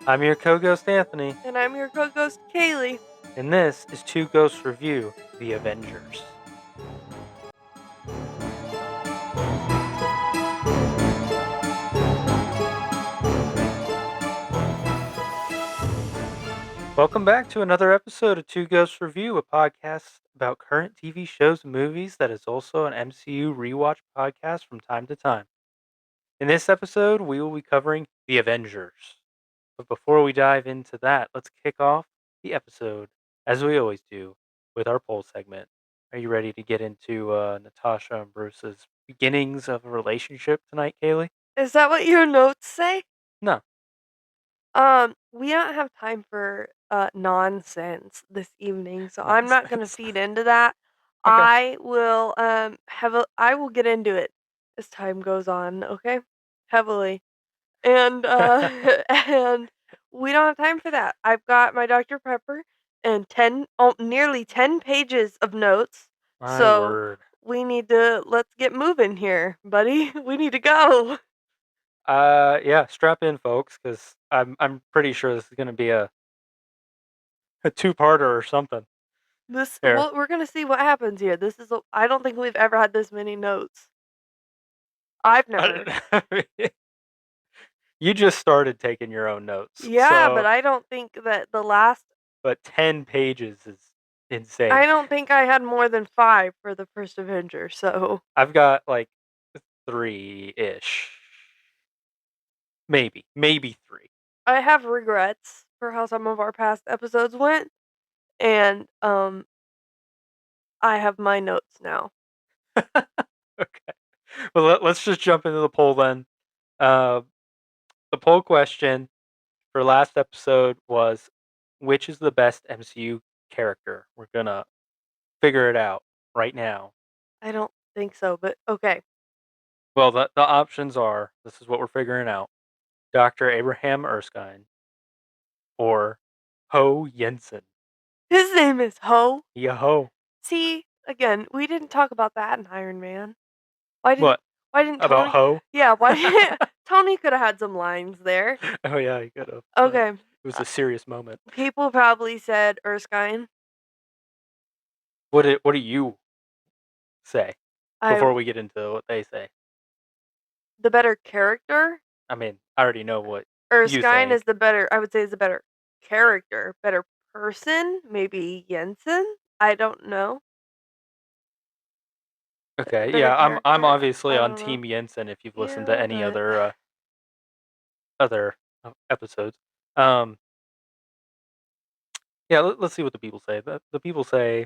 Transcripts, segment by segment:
I'm your co-ghost Anthony, And I'm your co-ghost, Caylee. and this is Two Ghosts Review: The Avengers. Welcome back to another episode of Two Ghosts Review, a podcast about current TV shows and movies that is also an MCU rewatch podcast from time to time. In this episode, we will be covering The Avengers. But before we dive into that, let's kick off the episode, as we always do, with our poll segment. Are you ready to get into Natasha and Bruce's beginnings of a relationship tonight, Kaylee? Is that what your notes say? No. We don't have time for nonsense this evening, so I'm not gonna Nonsense. feed into that. Okay. I will I will get into it as time goes on, okay? Heavily. And and we don't have time for that. I've got my Dr. Pepper and nearly 10 pages of notes. My So word. let's get moving here, buddy. We need to go. Yeah, strap in, folks, because I'm pretty sure this is gonna be a two-parter or something. Here. We're gonna see what happens here. I don't think we've ever had this many notes. I've never. You just started taking your own notes, Yeah, but I don't think that but 10 pages is insane. I don't think I had more than 5 for the first Avenger, so. I've got like 3-ish. Maybe 3. I have regrets for how some of our past episodes went, and, I have my notes now. Okay. Well, let's just jump into the poll then. Uh, the poll question for last episode was, which is the best MCU character? We're gonna figure it out right now. I don't think so, but okay. Well, the options are, this is what we're figuring out: Dr. Abraham Erskine or Ho Jensen. His name is Ho. Yo-ho. See, again, we didn't talk about that in Iron Man. Why didn't What? why didn't About Tony Ho? Yeah, why didn't Tony could have had some lines there. Oh yeah, he could have. Okay. It was a serious moment. People probably said Erskine. What do you say I before we get into what they say? The better character. I mean, I already know what you Erskine say. is I would say is the better character, better person, maybe Jensen? I don't know. Okay, Better yeah, I'm character, obviously I on don't know. Team Jensen if you've listened to Yeah, any but other episodes. Um, yeah, let's see what the people say. The people say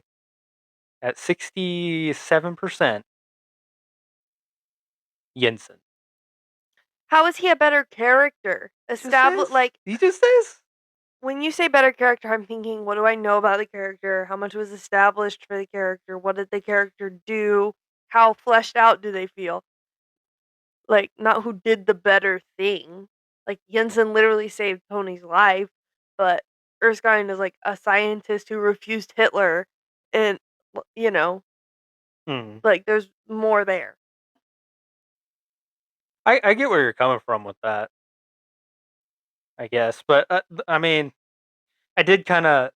at 67% Jensen. how is he a better character? He just says. When you say better character, I'm thinking, what do I know about the character? How much was established for the character? What did the character do? How fleshed out do they feel? Like, not who did the better thing. Like, Jensen literally saved Tony's life, but Erskine is like a scientist who refused Hitler, and, you know, Hmm. like, there's more there. I get where you're coming from with that, I guess, but I mean, I did kind of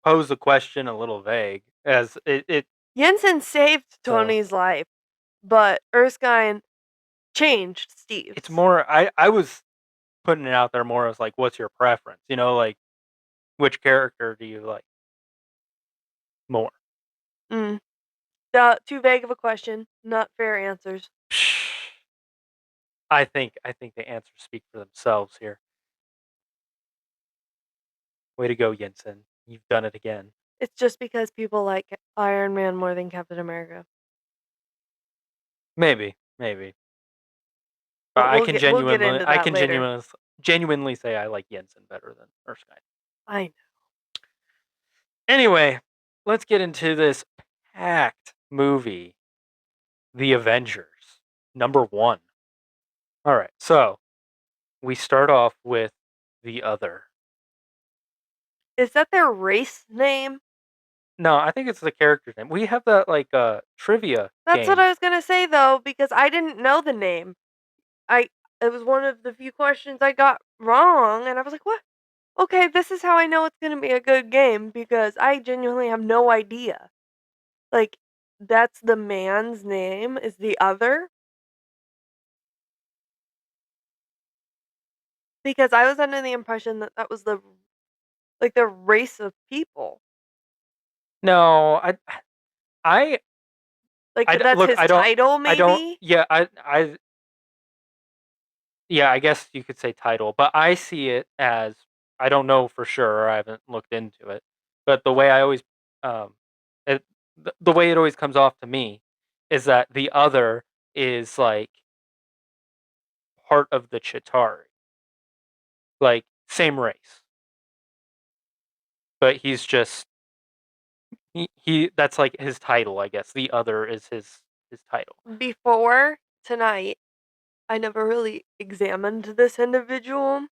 pose the question a little vague, as it Jensen saved so Tony's life, but Erskine changed it's Steve's. more. I was putting it out there more as like, what's your preference? You know, like which character do you like more? Mm. Too vague of a question. Not fair answers. I think the answers speak for themselves here. Way to go, Jensen. You've done it again. It's just because people like Iron Man more than Captain America. Maybe. But But we'll get into that later. genuinely say I like Jensen better than Erskine. I know. Anyway, let's get into this packed movie, The Avengers, number 1. All right, so we start off with The Other. Is that their race name? No, I think it's the character's name. We have that like trivia That's what game. I was gonna say though, because I didn't know the name. I it was one of the few questions I got wrong, and I was like, "What? Okay, this is how I know it's gonna be a good game because I genuinely have no idea." Like, that's the man's name is the other? Because I was under the impression that that was the race of people. No, I, Like, that's look. his title I don't. maybe? Yeah, yeah. I guess you could say title, but I see it as I don't know for sure. I haven't looked into it, but the way I always, um, it, the way it always comes off to me is that the other is like part of the Chitauri, like same race, but he's just he that's like his title, I guess. The other is his title. Before tonight, I never really examined this individual,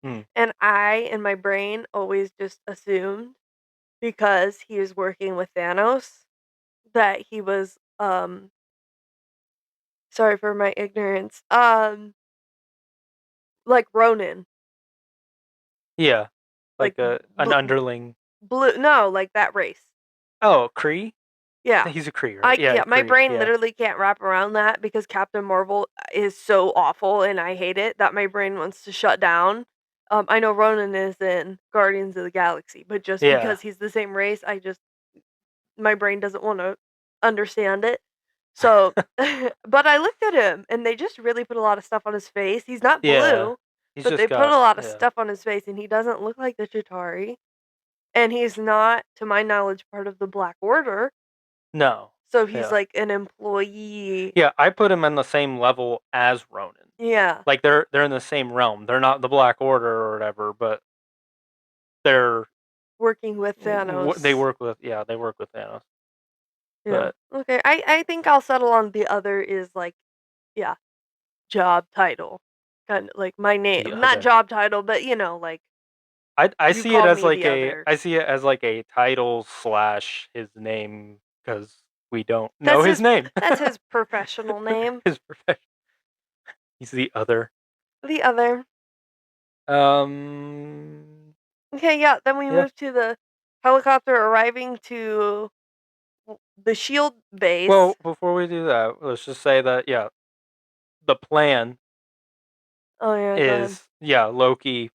Hmm. and I, in my brain, always just assumed because he was working with Thanos that he was, sorry for my ignorance, like Ronin, Yeah, like like a an underling. blue no, like that race. Oh, Kree. Yeah. He's a Kree, right? Yeah, Yeah, my Kree. brain Yeah, literally can't wrap around that because Captain Marvel is so awful and I hate it that my brain wants to shut down. I know Ronan is in Guardians of the Galaxy, but just yeah, because he's the same race, I just my brain doesn't want to understand it. So, but I looked at him and they just really put a lot of stuff on his face. He's not yeah. blue, He's but just they put got a lot of yeah. stuff on his face and he doesn't look like the Chitauri. And he's not, to my knowledge, part of the Black Order. No. So he's Yeah, like an employee. yeah. I put him on the same level as Ronan. Yeah, Like they're in the same realm. They're not the Black Order or whatever, but they're working with they Thanos. work with they work with Thanos. Yeah. But Okay. I think I'll settle on the other is like, yeah, job title. Kind of like my the name. Not other. job title, but like I you see it call as me like the a other. I see it as like a title slash his name because we don't know That's his his name. that's his professional name. His profession. He's the other. The other. Um. Okay, yeah, then we Yeah. move to the helicopter arriving to the shield Well, base. before we do that, let's just say that the plan Oh yeah, go ahead. is Loki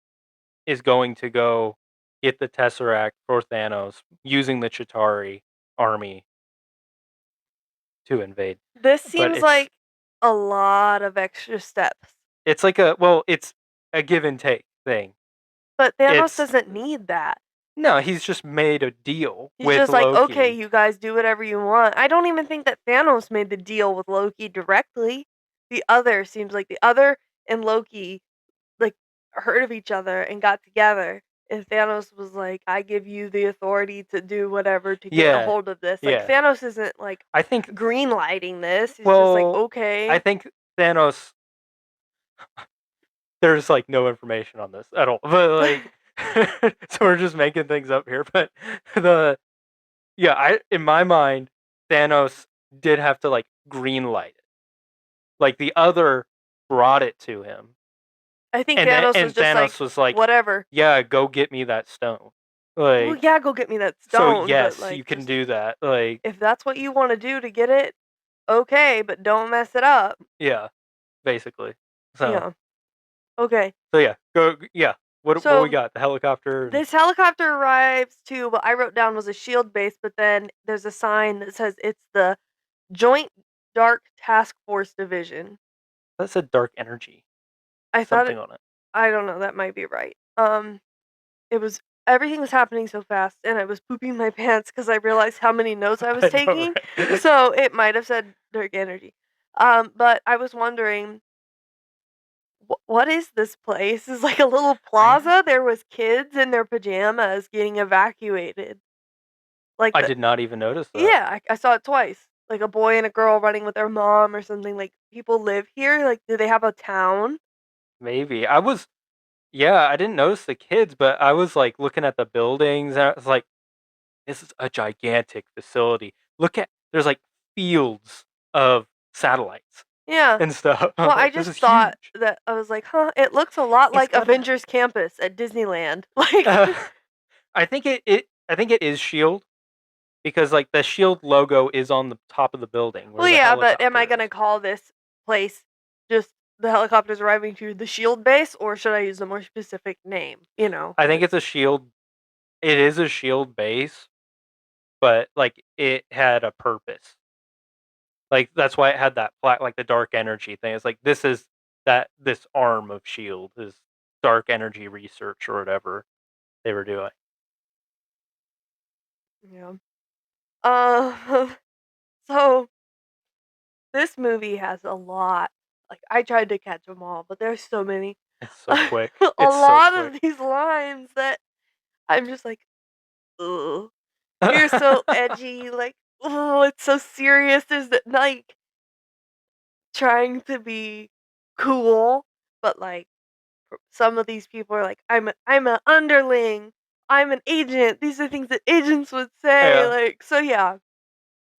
is going to go get the Tesseract for Thanos using the Chitauri army to invade. This But seems like a lot of extra steps. it's like it's a give and take thing. But Thanos It's doesn't need that. no, he's just made a deal He's with just like, "Okay, Loki. you guys do whatever you want." I don't even think that Thanos made the deal with Loki directly. The other seems like the other and Loki, like, heard of each other and got together, and Thanos was like, "I give you the authority to do whatever to get a Yeah, hold of this." Like, yeah. Thanos isn't, like, I think green lighting this. He's just like, well, I "Okay." think Thanos there's like no information on this at all. But like so we're just making things up here, but the I in my mind Thanos did have to like green light it. Like the other brought it to him. I think Thanos was And just like, Thanos was like, "Whatever." "Yeah, go get me that stone." Well, Like yeah, go get me that so stone, but, yes, you like, can just do that. Like if that's what you wanna do to get it, okay, but don't mess it up. yeah, basically. So Yeah. Okay. yeah, go yeah. What we So got? The helicopter and this helicopter arrives to what I wrote down was a shield base, but then there's a sign that says it's the Joint Dark Task Force Division. that said dark energy. I thought Something it on it. I don't know, that might be right. It was everything was happening so fast and I was pooping my pants because I realized how many notes I was I know, taking. right? So it might have said dark energy. But I was wondering what is this place? It's like a little I plaza. There was kids in their pajamas getting evacuated. Like I the did not even notice that. yeah, I saw it twice. Like a boy and a girl running with their mom or something. Like people live here. Like, do they have a town? Maybe I was I didn't notice the kids, but I was like looking at the buildings. And I was like, this is a gigantic facility. Look at there's like fields of satellites Yeah. and stuff. I Well, was I like, this just is thought huge. that I was like, "Huh, it looks a lot It's like got a. Avengers Campus at Disneyland." Like, Uh, I think it is Shield because like the Shield logo is on the top of the building where well, the yeah, but am I helicopter gonna is. call this place just the helicopters arriving to the Shield base, or should I use a more specific name? You know? I think it's a Shield. It is a Shield base, but like it had a purpose. Like that's why it had that like the dark energy thing. It's like this arm of Shield is dark energy research or whatever they were doing. Yeah. Uh, so this movie has a lot. Like, I tried to catch them all, but there's so many. It's so A quick. It's so lot quick. of these lines that I'm just like, ugh. You're so edgy. Like, oh, it's so serious. There's like trying to be cool, but like some of these people are like, I'm an underling. I'm an agent. These are things that agents would say. Yeah. Like, so yeah.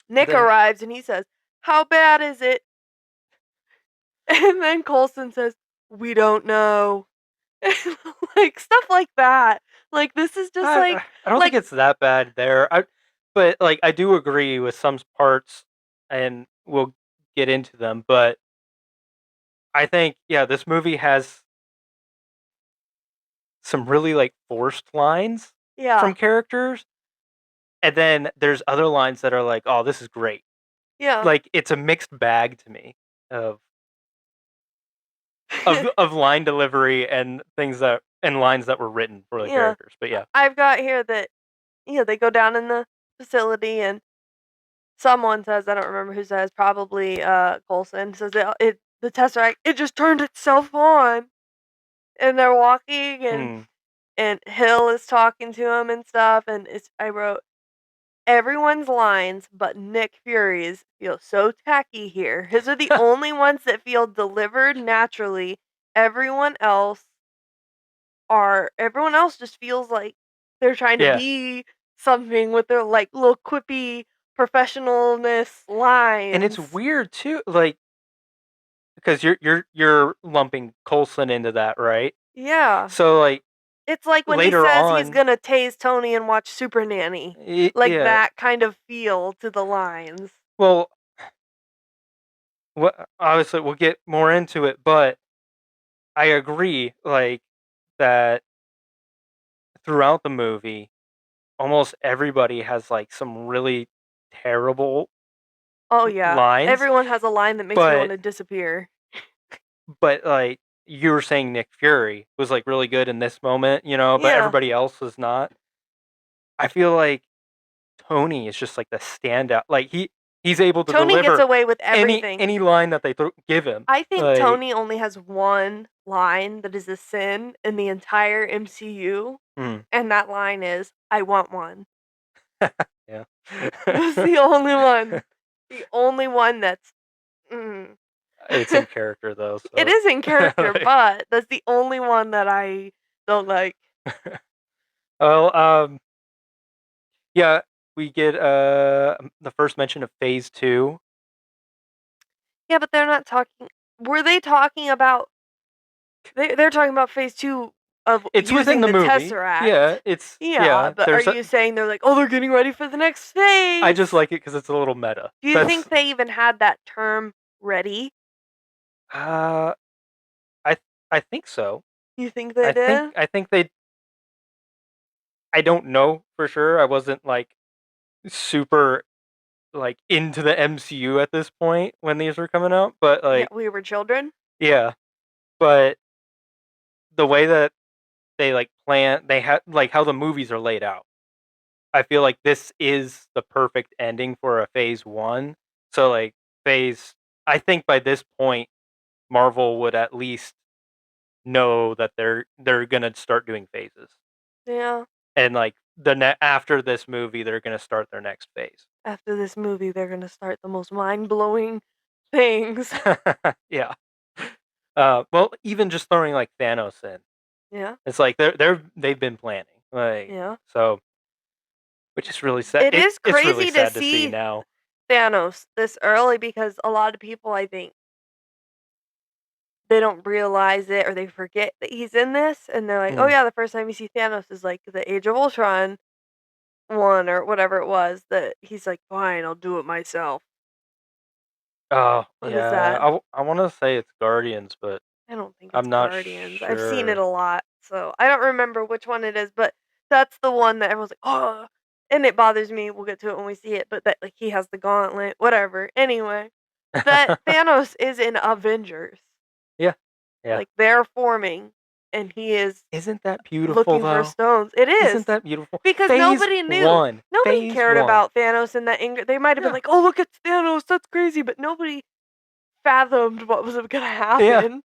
Nick Then arrives and he says, "How bad is it?" And then Coulson says, "We don't know." Like stuff like that. Like this is just I don't think like it's that bad there. But like I do agree with some parts, and we'll get into them. But I think yeah, this movie has some really like forced lines yeah. from characters, and then there's other lines that are like, oh, this is great. Yeah. Like it's a mixed bag to me of of line delivery and things that and lines that were written for the Yeah. characters. But yeah, I've got here that they go down in the facility and someone says, I don't remember who says, probably Coulson says it the Tesseract it just turned itself on. And they're walking hmm. and Hill is talking to him and stuff and I wrote everyone's lines but Nick Fury's feel so tacky here. His are the only ones that feel delivered naturally. Everyone else everyone else just feels like they're trying to Yeah, be something with their like little quippy professionalness and it's lines. weird too, like because you're lumping Colson into that, right? Yeah. So like It's like when he later says he's on, gonna tase Tony and watch Super Nanny. Like yeah. that kind of feel to the lines. Well, obviously we'll get more into it, but I agree, like that throughout the movie, almost everybody has like some really terrible Oh yeah. lines, Everyone has a line that makes me want but to disappear. like you were saying, Nick Fury was like really good in this moment, but Yeah. everybody else was not. I feel like Tony is just like the standout. Like he's able to Tony gets deliver away with any everything. any line that they give him. I think Like, Tony only has one line that is a sin in the entire MCU, mm, and that line is, "I want one." yeah, That's the only one. The only one that's mm. it's in character though. It So, is in character, like, but that's the only one that I don't like. well, yeah, we get the first mention of Phase Two. Yeah, but they're not talking were they talking about they're talking about phase 2 of It's within using the the movie. Tesseract. Yeah, it's Yeah, yeah. but are you saying they're like, "Oh, they're getting ready for the next I phase?" just like it because it's a little meta. Do you That's think they even had that term ready? uh, I I think so. You think they did? I think they. I don't know for sure. I wasn't like super like into the MCU at this point when these were coming out, but Yeah, like we were children? yeah, but the way that they like plan, they had like how the movies are laid out. I feel like this is the perfect ending for a phase 1. So like phase I think by this point Marvel would at least know that they're going to start doing phases. Yeah. And like after this movie they're going to start their next phase. After this movie, they're gonna start the most mind-blowing things. Yeah. Well, even just throwing like Thanos in, Yeah, it's like they've been planning, like yeah. so. which is really sad. It is It's really crazy to sad to see see now. Thanos this early because a lot of people, I think, they don't realize it or they forget that he's in this, and they're like, "Oh, Mm. yeah, the first time you see Thanos is, like, the Age of Ultron one or whatever it was that he's like, "Fine, I'll do it myself." Oh, What is yeah. that? I want to say it's Guardians, but I don't think it's I'm not Guardians. I've seen it sure. a lot, so I don't remember which one it is, but that's the one that everyone's like, "Oh," and it bothers me. We'll get to it when we see it, but that, like, he has the gauntlet, whatever. Anyway, that Thanos is in Avengers. Yeah. Yeah. Like, they're forming, and he is Isn't that beautiful looking for though? stones. It is, Isn't that beautiful? because Phase nobody knew. 1. Nobody Phase cared 1. about Thanos and that anger. They might have been Yeah. like, "Oh, look, it's Thanos. That's crazy," but nobody fathomed what was gonna Yeah. happen.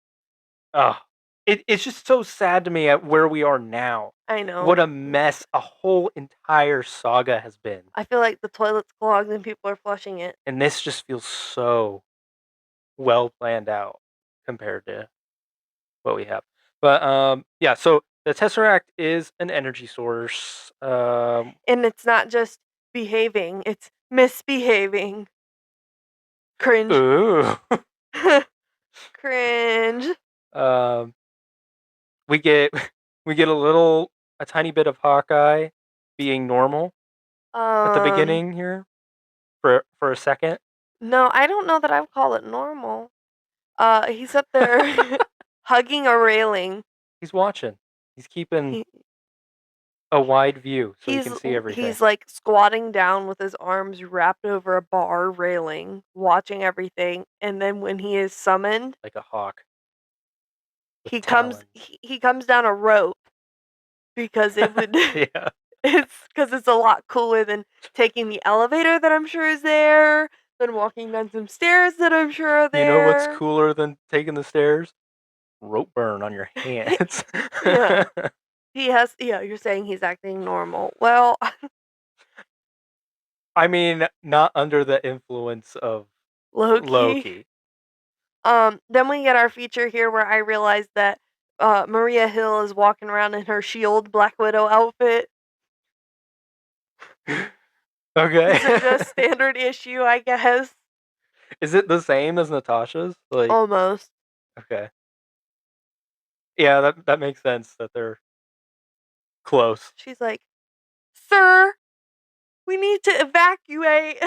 Oh, it's just so sad to me at where we are now. I know. What a mess a whole entire saga has been. I feel like the toilet's clogged and people are flushing it. And this just feels so well planned out compared to what we have. But yeah, so the Tesseract is an energy source. And it's not just behaving, it's misbehaving. Cringe. Ooh. Cringe. um we get we get a tiny bit of Hawkeye being normal at the Um, beginning here for a second. no, I don't know that I would call it normal. He's up there hugging a railing. He's watching. He's keeping He a wide view so he he's can see everything he's like squatting down with his arms wrapped over a bar railing, watching everything, and then when he is summoned, like a hawk with he comes talons. he comes down a rope because it would Yeah. it's a lot cooler than taking the elevator that I'm sure is there, than walking down some stairs that I'm sure are You know what's there. cooler than taking the stairs? Rope burn on your hands. Yeah. Yeah, you're saying he's acting normal. Well, I mean, not under the influence of Loki. Loki. Then we get our feature here where I realized that Maria Hill is walking around in her Shield Black Widow outfit. Okay. This is just standard issue, I guess. Is it the same as Natasha's? Like, Almost. okay. Yeah, that makes sense that they're close. She's like, "Sir, we need to evacuate."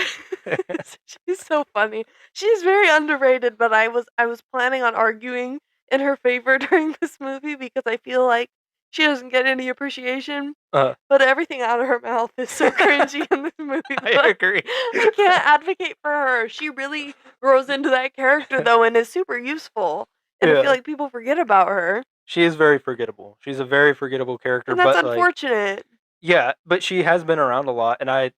She's so funny. She's very underrated, but I was planning on arguing in her favor during this movie because I feel like she doesn't get any appreciation. uh, But everything out of her mouth is so cringy in this movie I that agree. I can't advocate for her. She really grows into that character though and is super useful. And I feel Yeah. like people forget about her. She is very forgettable. She's a very forgettable character, And that's but like, unfortunate. yeah, but she has been around a lot, and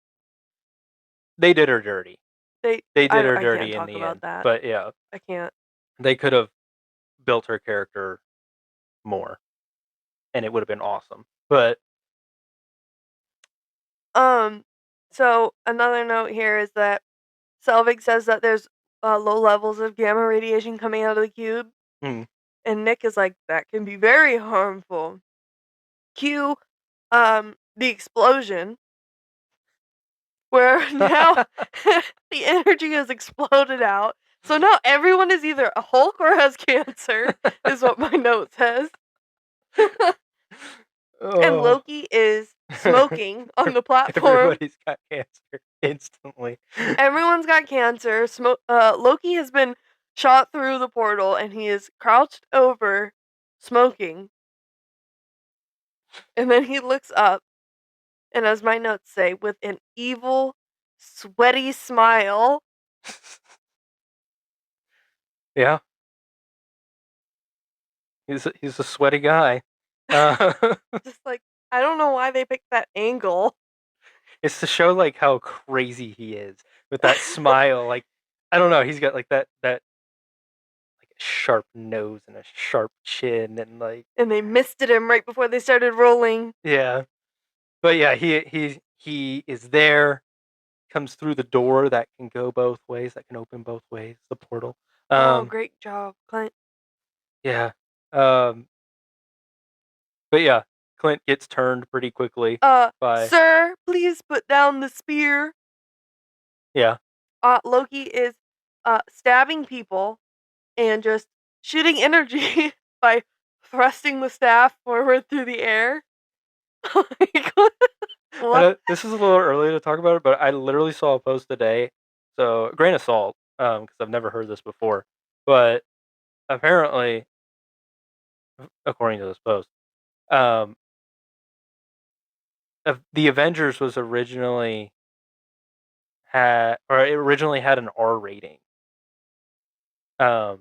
they did her dirty. They They did her I can't dirty in talk the about end. that. But yeah, I can't. they could have built her character more, and it would have been awesome. But Um, so another note here is that Selvig says that there's low levels of gamma radiation coming out of the cube, mm, and Nick is like, that can be very harmful. Cue the explosion, where now the energy has exploded out. So now everyone is either a Hulk or has cancer, is what my note says. And oh, Loki is smoking on the platform. everybody's got cancer instantly. Everyone's got cancer. Loki has been shot through the portal and he is crouched over, smoking. And then he looks up, and as my notes say, with an evil, sweaty smile. Yeah, he's a sweaty guy. Uh, Just like, I don't know why they picked that angle. it's to show like how crazy he is with that smile. Like, I don't know, he's got like that like a sharp nose and a sharp chin, and like, And they misted him right before they started rolling. yeah. But yeah, he is there. Comes through the door that can go both ways, that can open both ways, the portal. Oh, Um, great job, Clint. yeah. Um, but yeah, Clint gets turned pretty quickly by Sir, please put down the spear. yeah. Loki is stabbing people and just shooting energy by thrusting the staff forward through the air. Like, I what? know this is a little early to talk about it, but I literally saw a post today. So grain of salt, because I've never heard this before. But apparently, according to this post, um, the Avengers was originally it originally had an R rating. Um,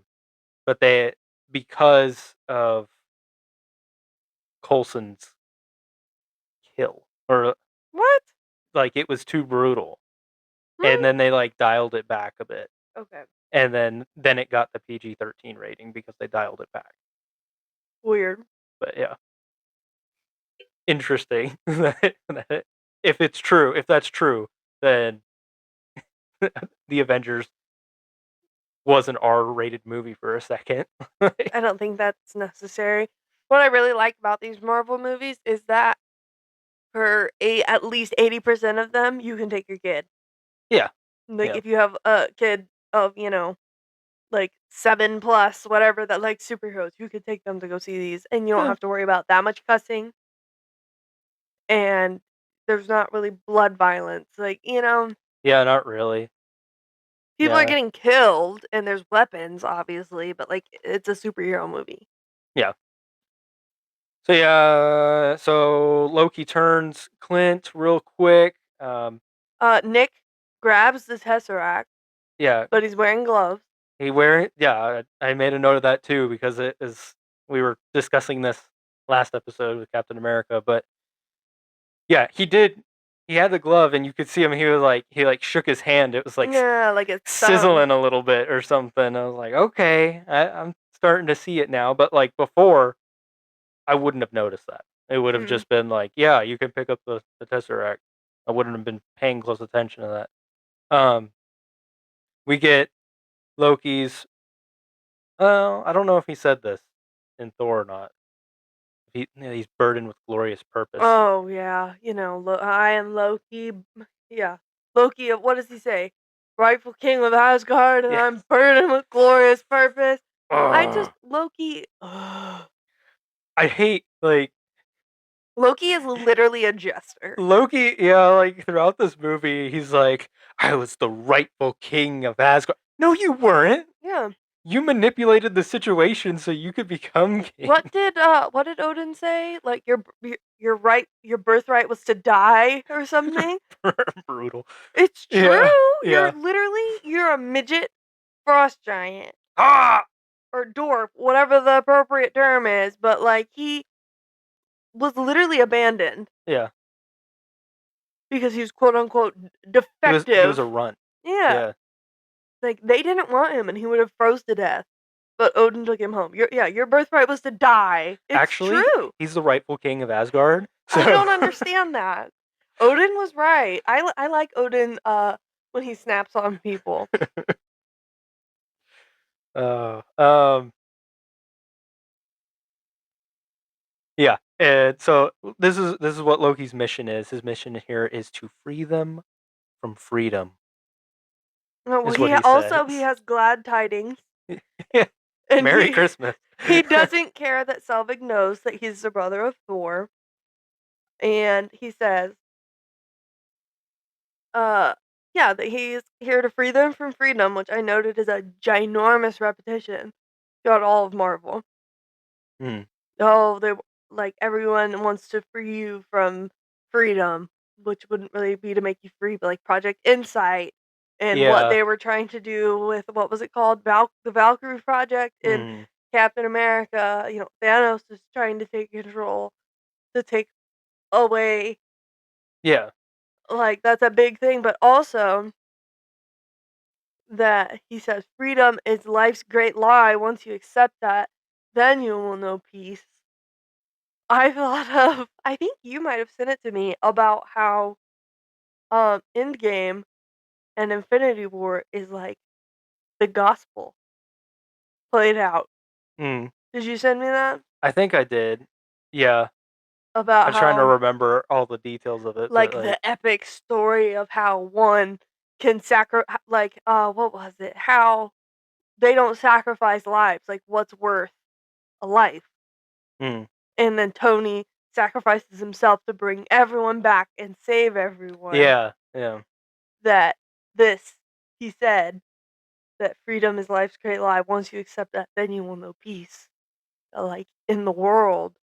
but they because of Coulson's kill or What? like it was too brutal, and Hmm? then they like dialed it back a bit, Okay. and then it got the PG-13 rating because they dialed it back. Weird. But yeah, interesting. If it's true, if that's true, then the Avengers was an R-rated movie for a second. I don't think that's necessary. What I really like about these Marvel movies is that for at least 80% of them, you can take your kid. Yeah, Like yeah, if you have a kid of, like 7 plus, whatever, that likes superheroes, you could take them to go see these and you don't yeah, have to worry about that much cussing and there's not really blood violence. Like, yeah. Not really. people are Yeah, getting killed and there's weapons, obviously, but like it's a superhero movie. yeah. So yeah, so Loki turns Clint real quick. Nick grabs the Tesseract, Yeah, but he's wearing gloves. he wearing. Yeah, I made a note of that too because it is. We were discussing this last episode with Captain America, but yeah, he did. He had the glove, and you could see him. He shook his hand. It was like Yeah, like it's stung. sizzling a little bit or something. I was like, okay, I'm starting to see it now. But like before, I wouldn't have noticed that. It would have Mm. just been like, yeah, you can pick up the Tesseract. I wouldn't have been paying close attention to that. We get Loki's. Well, I don't know if he said this in Thor or not. He's burdened with glorious purpose. Oh yeah, I am Loki. Yeah, Loki. What does he say? Rightful king of Asgard, and Yeah. I'm burdened with glorious purpose. I just Ugh. Loki. I hate like Loki is literally a jester. Loki. Yeah, like throughout this movie, he's like, I was the rightful king of Asgard. No, you weren't. Yeah. You manipulated the situation so you could become king. What did Odin say? Like your right your birthright was to die or something? Brutal. It's Yeah. true. Yeah. You're a midget frost giant Ah. or dwarf, whatever the appropriate term is, but like he was literally abandoned Yeah. because he was quote unquote He was a defective. runt. Yeah. Yeah. Like they didn't want him and he would have froze to death. But Odin took him home. Your birthright was to die. It's Actually, true. he's the rightful king of Asgard. I So. don't understand that. Odin was right. I like Odin when he snaps on people. uh, um. Yeah. And so this is what Loki's mission is. His mission here is to free them from freedom. Oh, well, Is what he says. he has glad tidings, Yeah. and Merry Christmas. he doesn't care that Selvig knows that he's the brother of Thor, and he says, uh, yeah, that he's here to free them from freedom, which I noted is a ginormous repetition throughout all of Marvel. Hmm. Oh, they like everyone wants to free you from freedom, which wouldn't really be to make you free, but like Project Insight and what Yeah. they were trying to do with what was it called? The Valkyrie Project in Hmm. Captain America. Thanos is trying to take control to take away Yeah. like that's a big thing, but also that he says freedom is life's great lie. Once you accept that, then you will know peace. I thought of I think you might have sent it to me about how Endgame and Infinity War is like the gospel played out. Hmm. Did you send me that? I think I did. Yeah. about I'm trying to how, remember all the details of it, but like, the epic story of how one can like, what was it? How they don't sacrifice lives, like, what's worth a life? mm, And then Tony sacrifices himself to bring everyone back and save everyone. yeah, yeah, That this he said that freedom is life's great lie. Once you accept that, then you will know peace. Like, in the world,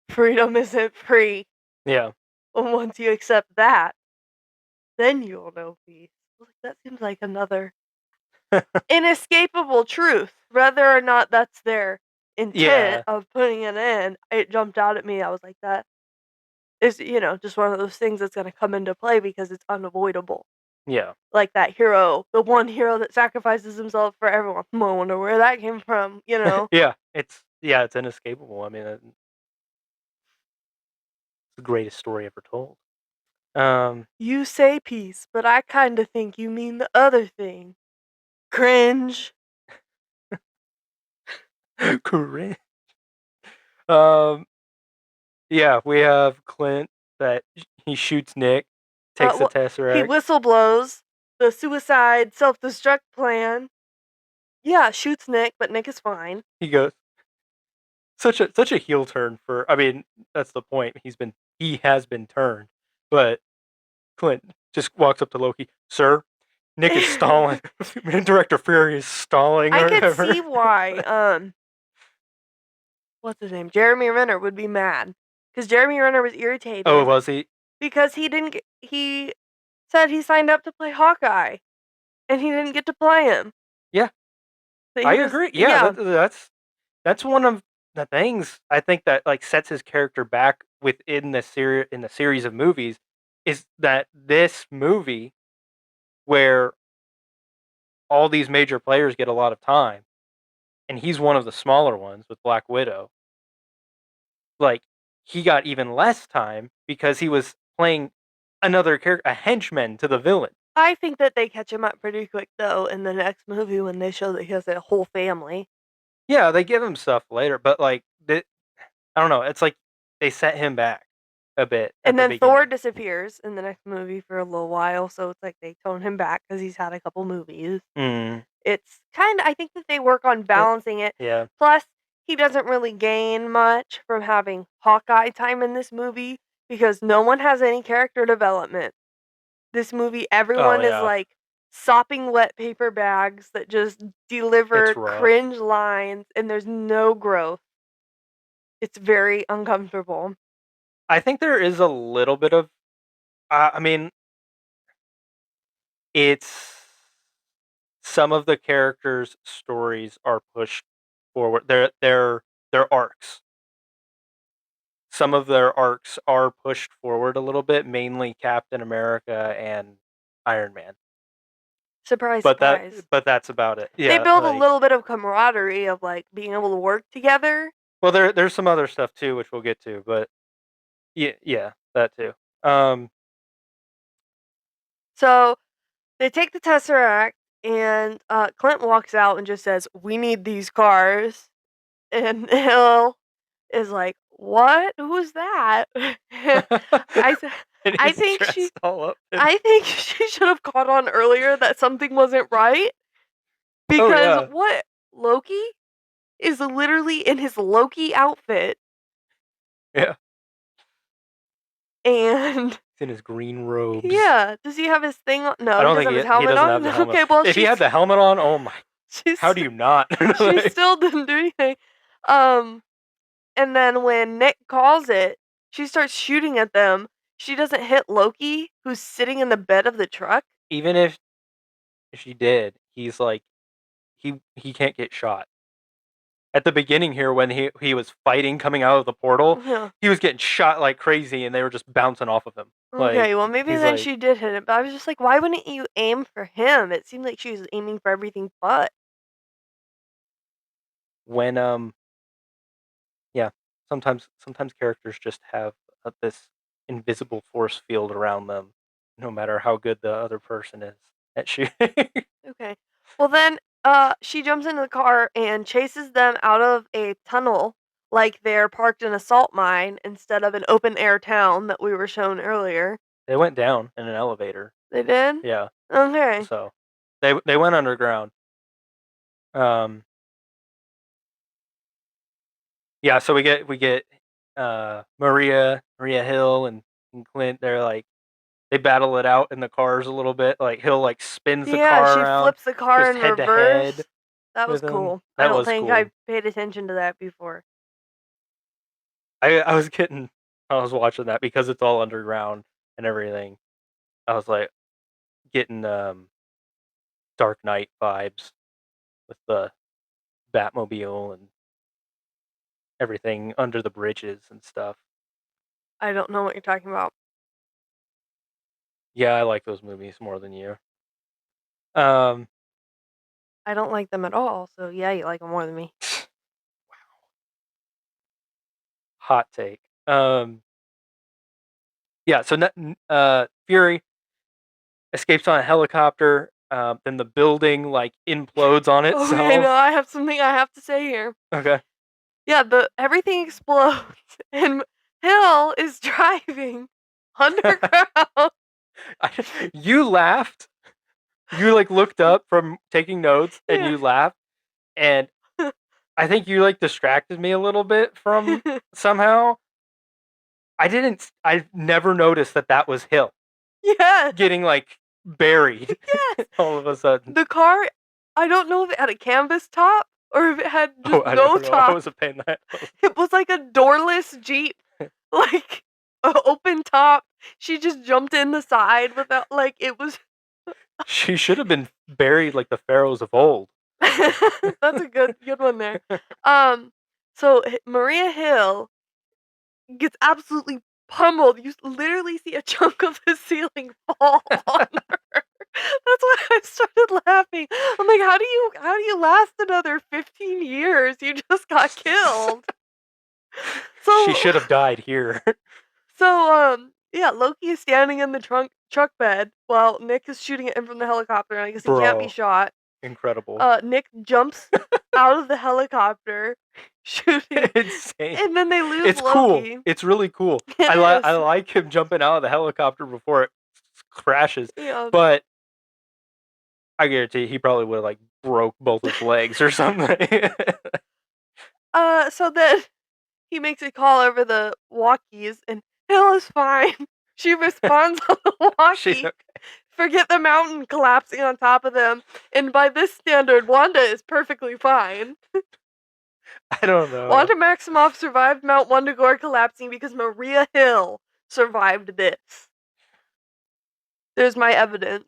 freedom isn't free. yeah. And once you accept that, then you'll know peace. Like, that seems like another inescapable truth. Whether or not that's their intent Yeah, of putting it in, it jumped out at me. I was like, that is, just one of those things that's going to come into play because it's unavoidable. yeah, Like that hero, the one hero that sacrifices himself for everyone. I wonder where that came from. yeah, it's inescapable. I mean, it's the greatest story ever told. Um, You say peace, but I kinda think you mean the other thing. Cringe. Corinne. Um, yeah, we have Clint that he shoots Nick, takes the Well, he Tesseract. whistle blows the suicide self-destruct plan. Yeah, shoots Nick, but Nick is fine. He goes such a heel turn for. I mean, that's the point. He has been turned, but Clint just walks up to Loki, sir. Nick is stalling. Director Fury is stalling I or could whatever. see why, what's his name? Jeremy Renner would be mad because Jeremy Renner was Oh, irritated was he? because he said he signed up to play Hawkeye, and he didn't get to play him. Yeah, That I he was agree. Yeah, yeah. that's one of the things I think that like sets his character back within the series of movies is that this movie where all these major players get a lot of time and he's one of the smaller ones with Black Widow. Like he got even less time because he was playing another character, a henchman to the villain. I think that they catch him up pretty quick though in the next movie when they show that he has a whole family. Yeah, they give him stuff later, but like I don't know. It's like they set him back a bit at And the then Thor beginning. disappears in the next movie for a little while, so it's like they tone him back because he's had a couple movies. Mm, It's kind of I think that they work on but balancing it. yeah. Plus, he doesn't really gain much from having Hawkeye time in this movie because no one has any character development. This movie, Oh everyone is yeah. like sopping wet paper bags that just It's deliver rough. cringe lines and there's no growth. It's very uncomfortable. I think there is a little bit of. I mean, it's some of the characters' stories are pushed forward. Their arcs. Some of their arcs are pushed forward a little bit, mainly Captain America and Iron Man. Surprise, But surprise. that's about it. They Yeah, build a like little bit of camaraderie of like being able to work together. well, there's some other stuff too, which we'll get to, but yeah, that too. Um, So they take the Tesseract and Clint walks out and just says, "We need these cars." And Hill is like, "What? Who's that?" I th- and I he's think she dressed all up in. I think she should have caught on earlier that something wasn't right Oh because yeah, what Loki is literally in his Loki outfit yeah. and He's in his green robes. yeah, does he have his thing on? No, I he don't doesn't think have his he helmet doesn't have on. the helmet. Okay, well If he had the helmet on, oh my, how she's do you not? she Like, still didn't do anything. Um and then when Nick calls it, she starts shooting at them. She doesn't hit Loki, who's sitting in the bed of the truck. even if she did, he's like he can't get shot. At the beginning here, when he was fighting coming out of the portal, Yeah. he was getting shot like crazy, and they were just bouncing off of him. Like Okay, well maybe he's then like she did hit it, but I was just like, why wouldn't you aim for him? It seemed like she was aiming for everything but. when yeah. Sometimes characters just have this invisible force field around them, no matter how good the other person is at shooting. Okay. Well then, she jumps into the car and chases them out of a tunnel like they're parked in a salt mine instead of an open air town that we were shown earlier. They went down in an elevator. They did? Yeah. Okay. So they went underground. Um yeah, so we get Maria Hill and Clint, they're like they battle it out in the cars a little bit. Like Hill like spins the Yeah, car she around, flips the car goes in head to head reverse. That was with him. cool. I That don't was think I cool. paid attention to that before. I was getting I was watching that because it's all underground and everything. I was like getting Dark Knight vibes with the Batmobile and everything under the bridges and stuff. I don't know what you're talking about. Yeah, I like those movies more than you. Um, I don't like them at all, so yeah, you like them more than me. hot take. Yeah. So Fury escapes on a helicopter. Then the building like implodes on Okay, no, itself. I have something I have to say here. Okay. Yeah, the everything explodes and Hill is driving underground. You laughed. You like looked up from taking notes and Yeah. you laughed, and I think you like distracted me a little bit from somehow. I didn't. I never noticed that that was Hill Yes. getting like buried Yes. all of a sudden. The car, I don't know if it had a canvas top or if it had Oh, just I no don't know. I top. wasn't paying that. It was like a doorless Jeep, like a open top. She just jumped in the side without like it was. She should have been buried like the pharaohs of old. That's a good one there. Um, so Maria Hill gets absolutely pummeled. You literally see a chunk of the ceiling fall on her. That's why I started laughing. I'm like, how do you last another 15 years? You just got killed. She So should have died here. yeah, Loki is standing in the truck bed while Nick is shooting at him from the helicopter, and I guess he can't be Bro, shot. incredible. Nick jumps out of the helicopter, shooting, Insane. and then they lose It's cool. Loki. It's really cool. It I is. like him jumping out of the helicopter before it crashes, Yeah. but I guarantee he probably would have like broke both his legs or something. So then he makes a call over the walkies, and Hill is fine. She responds on the She's walkie. okay. Forget the mountain collapsing on top of them. And by this standard, Wanda is perfectly fine. I don't know. Wanda Maximoff survived Mount Wundagore collapsing because Maria Hill survived this. There's my evidence.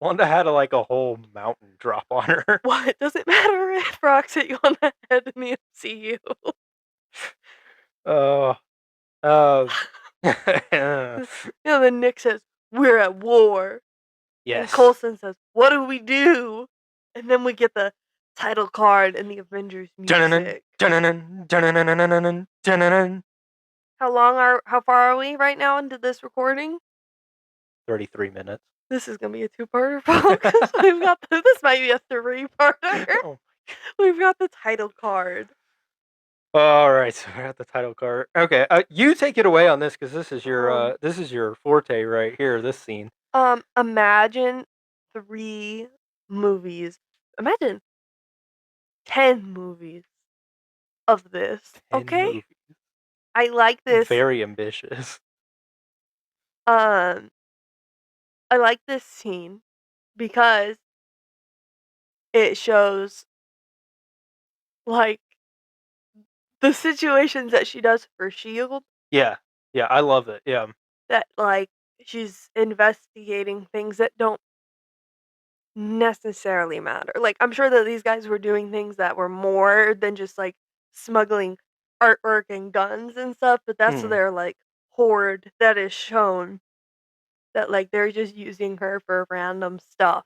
Wanda had like a whole mountain drop on her. What? Does it matter if rocks hit you on the head in the MCU? Oh, uh, And then Nick says, "We're at war." And yes. Coulson says, "What do we do?" And then we get the title card and the Avengers Dun-dun-dun, music. dun-dun-dun, dun-dun-dun, dun-dun-dun. How far are we right now into this recording? 33 minutes. This is gonna be a two-parter, folks. This might be a three-parter. Oh. We've got the title card. All right, so we're at the title card. Okay, you take it away on this because Um, this is your forte right here. This scene. Imagine 3 movies. Imagine 10 movies of this. 10 Okay, movies. I like this. Very ambitious. Um, I like this scene because it shows like the situations that she does for Shield. Yeah, yeah, I love it. Yeah. That like she's investigating things that don't necessarily matter. Like, I'm sure that these guys were doing things that were more than just, like, smuggling artwork and guns and stuff, but that's Hmm. their, like, hoard that is shown that, like, they're just using her for random stuff.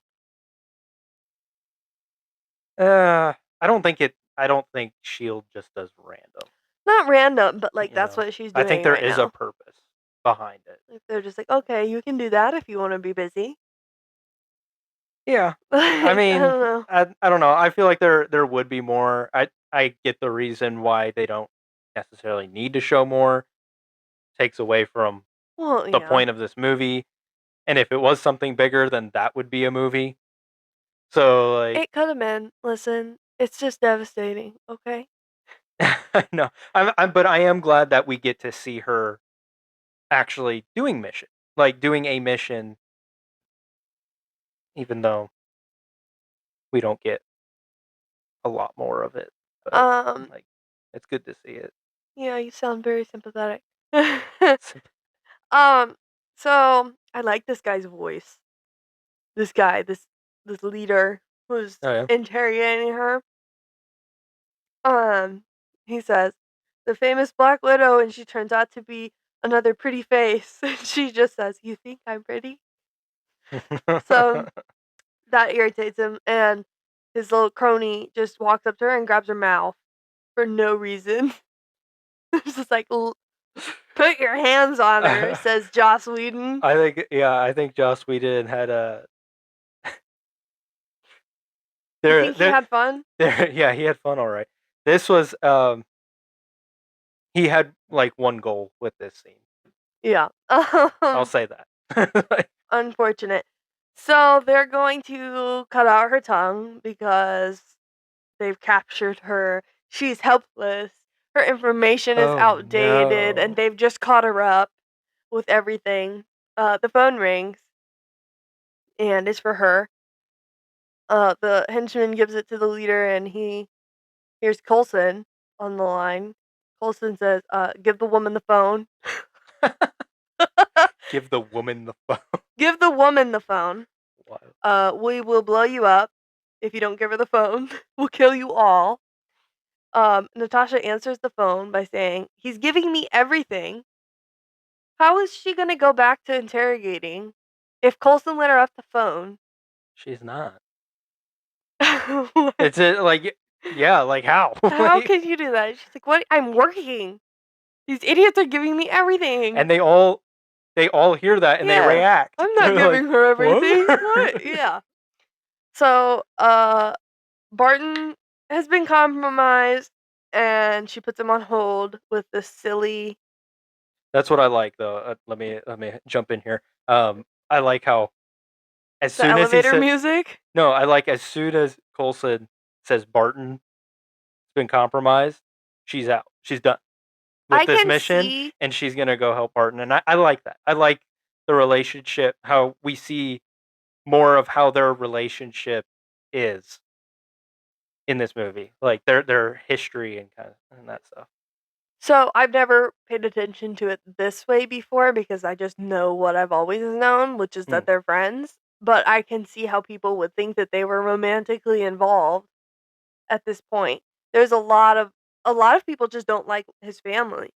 I don't think it. I don't think Shield just does random. Not random, but, like, You that's know, what she's I think doing there right is a now. purpose behind it. Like, they're just like, "Okay, you can do that if you wanna be busy." Yeah, I Like, I mean, don't know. I don't know. I feel like there would be more. I get the reason why they don't. necessarily need to show more. Takes away from Well, the yeah. point of this movie. And if it was something bigger, then that would be a movie. So like, It could have been. Listen, it's just devastating, okay? I know. But I am glad that we get to see her actually doing mission, like doing a mission, even though we don't get a lot more of it. But Um, like, it's good to see it. yeah, you sound very sympathetic. Um, so I like this guy's voice. This guy, this leader who's Oh yeah. interrogating her. Um, he says, "The famous Black Widow," and she turns out to be another pretty face. And she just says, "You think I'm pretty?" So that irritates him, and his little crony just walks up to her and grabs her mouth for no reason. It's just like, "Put your hands on her," says Joss Whedon. I think Joss Whedon had a You there think he there had fun? there yeah, he had fun all right. This was he had like one goal with this scene. Yeah. I'll say that. Like, Unfortunate. So they're going to cut out her tongue because they've captured her. She's helpless. Her information is oh outdated, and no. they've just caught her up with everything. The phone rings, and it's for her. The henchman gives it to the leader, and he hears Coulson on the line. Coulson says, "Give the woman the phone." Give the woman the phone. Give the woman the phone. Wow. We will blow you up if you don't give her the phone. We'll kill you all. Natasha answers the phone by saying, "He's giving me everything." How is she gonna go back to interrogating if Coulson let her off the phone? She's not. Like, It's like yeah, like how? how Like, can you do that? She's like, "What? I'm working. These idiots are giving me everything." and they all hear that and they Yeah. react. I'm not They're like, giving her everything. "What?" What? Yeah. So, Barton has been compromised, and she puts him on hold with this silly That's what I like though. Let me jump in here. I like how as the soon as he elevator said music. no, I like as soon as Coulson says Barton's been compromised, she's out. She's done with I this can mission, see and she's gonna go help Barton. And I like that. I like the relationship. How we see more of how their relationship is in this movie, like their history and kind of and that stuff. so I've never paid attention to it this way before because I just know what I've always known, which is Mm. that they're friends, but I can see how people would think that they were romantically involved at this point. There's a lot of people just don't like his family.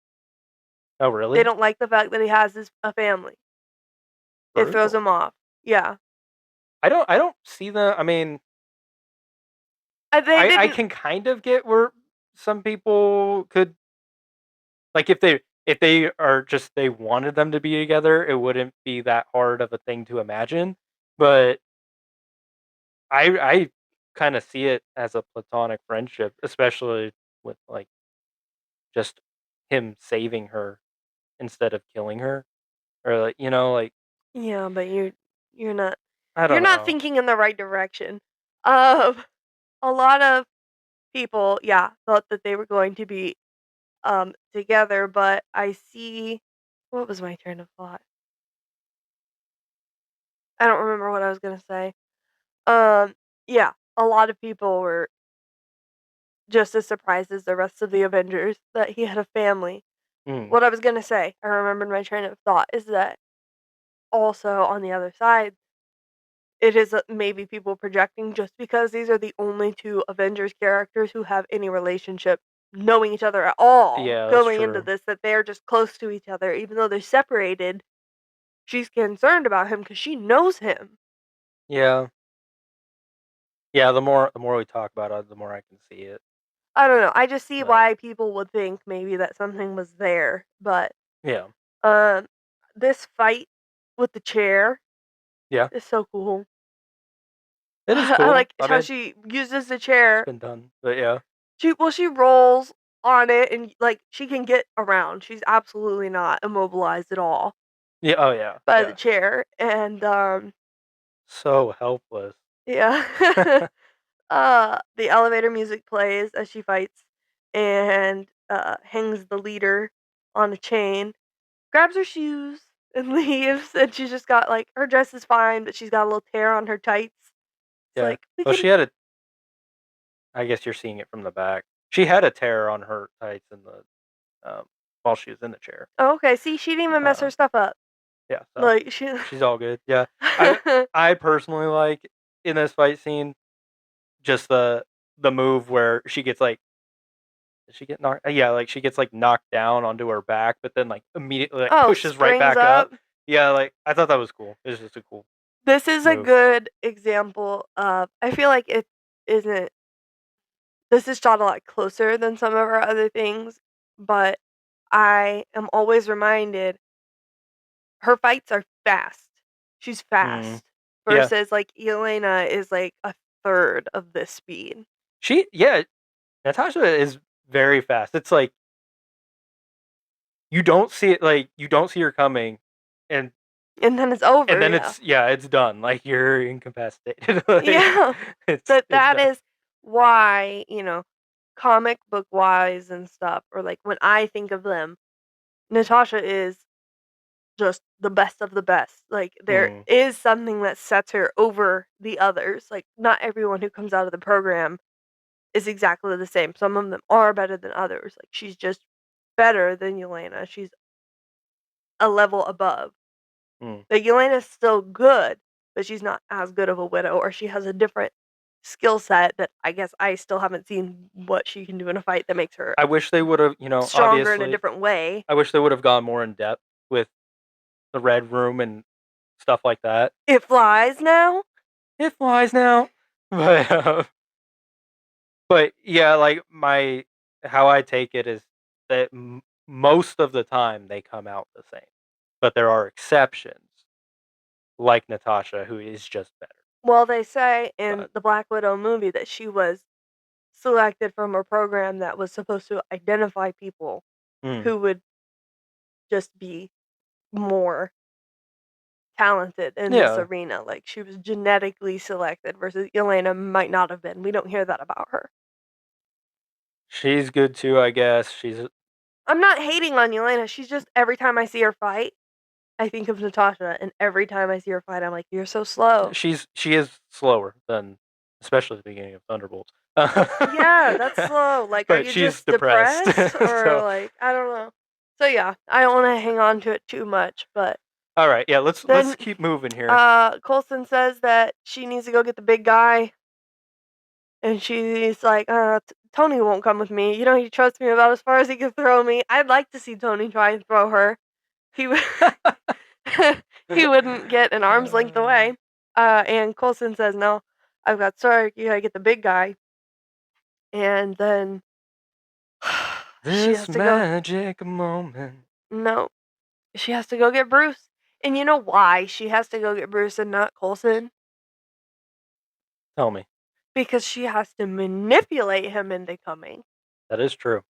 Oh, They really? don't like the fact that he has a family. It throws Brutal. them off. Yeah. I don't see the. I mean, They I didn't can kind of get where some people could like if they are just they wanted them to be together, it wouldn't be that hard of a thing to imagine. But I kind of see it as a platonic friendship, especially with like just him saving her instead of killing her, or like like Yeah, but you're not I you're don't not know. thinking in the right direction. Um, a lot of people, yeah, thought that they were going to be together, but I see what was my train of thought? I don't remember what I was gonna say. Um, yeah, a lot of people were just as surprised as the rest of the Avengers that he had a family. Mm. What I was gonna say, I remembered my train of thought, is that also on the other side, it is maybe people projecting just because these are the only two Avengers characters who have any relationship knowing each other at all Yeah, that's going into true. this, that they're just close to each other, even though they're separated. She's concerned about him because she knows him. Yeah, yeah. The more we talk about it, the more I can see it. I don't know. I just see But why people would think maybe that something was there, but yeah, um, this fight with the chair yeah, is so cool. it is I cool. like I how mean, she uses the it's chair. been done, but yeah. She rolls on it and like she can get around. She's absolutely not immobilized at all Yeah. Oh yeah. by the Yeah. chair. And So helpless. yeah. The elevator music plays as she fights and hangs the leader on a chain, grabs her shoes and leaves, and she's just got like her dress is fine, but she's got a little tear on her tights. It's Yeah. like we Well, can. she had a. I guess you're seeing it from the back. She had a tear on her tights in the while she was in the chair. Oh, okay, see, she didn't even mess her Um, stuff up. yeah. So Like she. she's all good. Yeah. I I personally like in this fight scene just the move where she gets like does she get knocked? Yeah, like she gets like knocked down onto her back, but then like immediately like Oh, pushes right springs back up. up. Yeah, like I thought that was cool. It was just a cool This is a move. good example of. I feel like it isn't. This is shot a lot closer than some of our other things, but I am always reminded her fights are fast. She's Mm, fast yeah, versus like Elena is like a third of this speed. yeah. Natasha is very fast. It's like you don't see it. Like you don't see her coming, and And then it's and over, then yeah. it's done. Like you're incapacitated. Like Yeah. But it's that done. is why, comic book wise and stuff, or like when I think of them, Natasha is just the best of the best. Like there Mm, is something that sets her over the others. Like not everyone who comes out of the program is exactly the same. Some of them are better than others. Like she's just better than Yelena. She's a level above. mm. Like Yelena's still good, but she's not as good of a widow, or she has a different skill set that I guess I still haven't seen what she can do in a fight that makes her I wish they would have. stronger in a Obviously, different way. I wish they would have gone more in depth with the red room and stuff like that. It flies now. It flies now, but but yeah, like my how I take it is that most of the time they come out the same, but there are exceptions like Natasha who is just better. Well, they say in But the Black Widow movie that she was selected from a program that was supposed to identify people mm, who would just be more talented in this yeah, arena. Like she was genetically selected versus Elena might not have been. We don't hear that about her. she's good too, I guess. I'm not hating on Elena. She's just every time I see her fight, I think of Natasha, and every time I see her fight, I'm like, "You're so slow." She is slower than especially the beginning of Thunderbolts. Yeah, that's slow. Like, are But you she's just depressed. depressed or So like I don't know. So yeah, I don't want to hang on to it too much, but all right, yeah, let's then keep moving here. Coulson says that she needs to go get the big guy, and she's like, Tony won't come with me. You know, he trusts me about as far as he can throw me. I'd like to see Tony try and throw her. He would he wouldn't get an arm's length Uh, away. And Coulson says, "No, I've got Sark. You gotta get the big guy." And then she this has to go. magic moment. No, she has to go get Bruce. And you know why she has to go get Bruce and not Coulson? Tell me. Because she has to manipulate him into coming. That is true.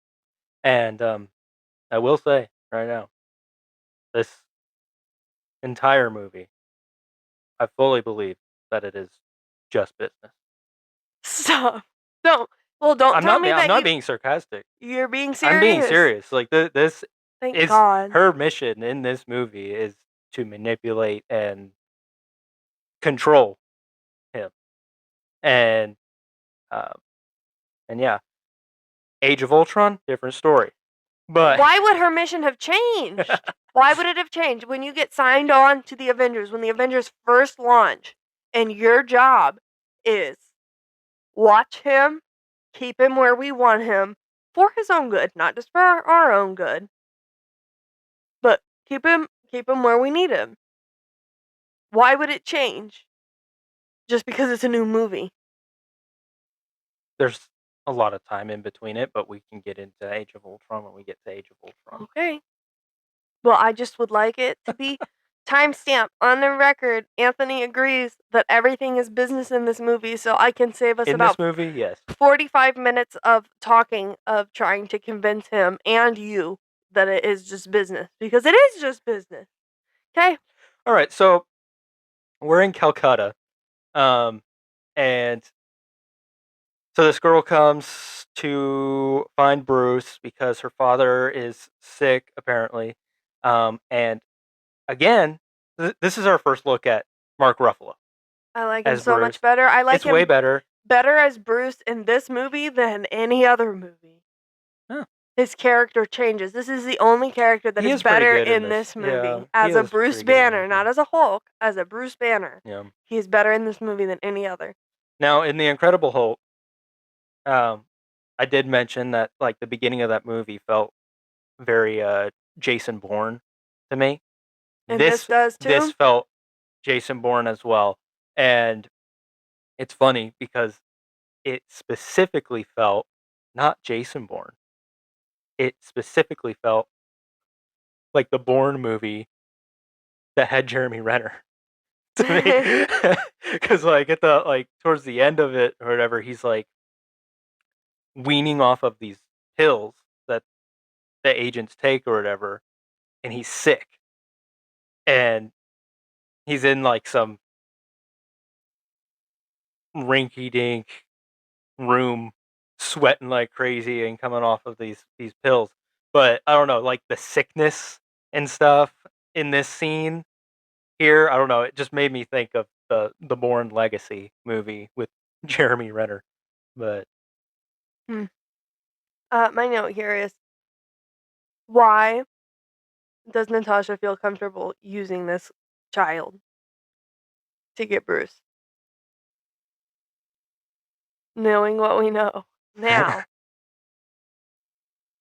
And I will say right now, this entire movie, I fully believe that it is just business. Stop. Don't. Well, don't tell me I'm that not being sarcastic. you're being I'm being serious. serious. Like this Thank is God. her mission in this movie is to manipulate and control him. And um and yeah, Age of Ultron, different story. But Why would her mission have changed? Why would it have changed when you get signed on to the Avengers, when the Avengers first launch, and your job is watch him, keep him where we want him for his own good, not just for our own good, but keep him where we need him. Why would it change just because it's a new movie? there's a lot of time in between it, but we can get into Age of Ultron when we get to Age of Ultron. Okay. Well, I just would like it to be Timestamp on the record. Anthony agrees that everything is business in this movie, so I can save us In this about movie, yes. 45 minutes of talking of trying to convince him and you that it is just business because it is just business. Okay? All right, so we're in Calcutta, um, and so this girl comes to find Bruce because her father is sick, apparently. And again, this is our first look at Mark Ruffalo I like him as so much Bruce. better. I like It's way him better. better as Bruce in this movie than any other movie. Huh. His character changes. This is the only character that He is is pretty better good in in this. this Yeah, movie he as a is Bruce pretty good in Banner, this not one. as a Hulk, as a Bruce Banner. Yeah. He's better in this movie than any other. Now, in the Incredible Hulk, um, I did mention that like the beginning of that movie felt very Jason Bourne to me. And this does This too. felt Jason Bourne as well, and it's funny because it specifically felt not Jason Bourne. It specifically felt like the Bourne movie that had Jeremy Renner to me, because like at the like towards the end of it or whatever, he's like weaning off of these pills that the agents take or whatever, and he's sick, and he's in like some rinky dink room sweating like crazy and coming off of these pills. But I don't know, like the sickness and stuff in this scene here, I don't know, it just made me think of the Bourne Legacy movie with Jeremy Renner. But Hmm. My note here is why does Natasha feel comfortable using this child to get Bruce? Knowing what we know now,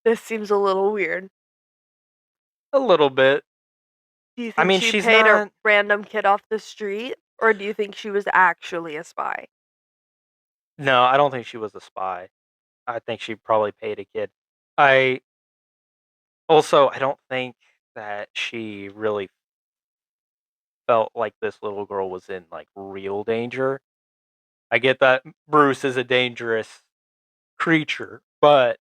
this seems a little weird. a little bit. Do you I think mean, she she's paid a not. random kid off the street, or do you think she was actually a spy? No, I don't think she was a spy. I think she probably paid a kid. I I don't think that she really felt like this little girl was in like real danger. I get that Bruce is a dangerous creature, but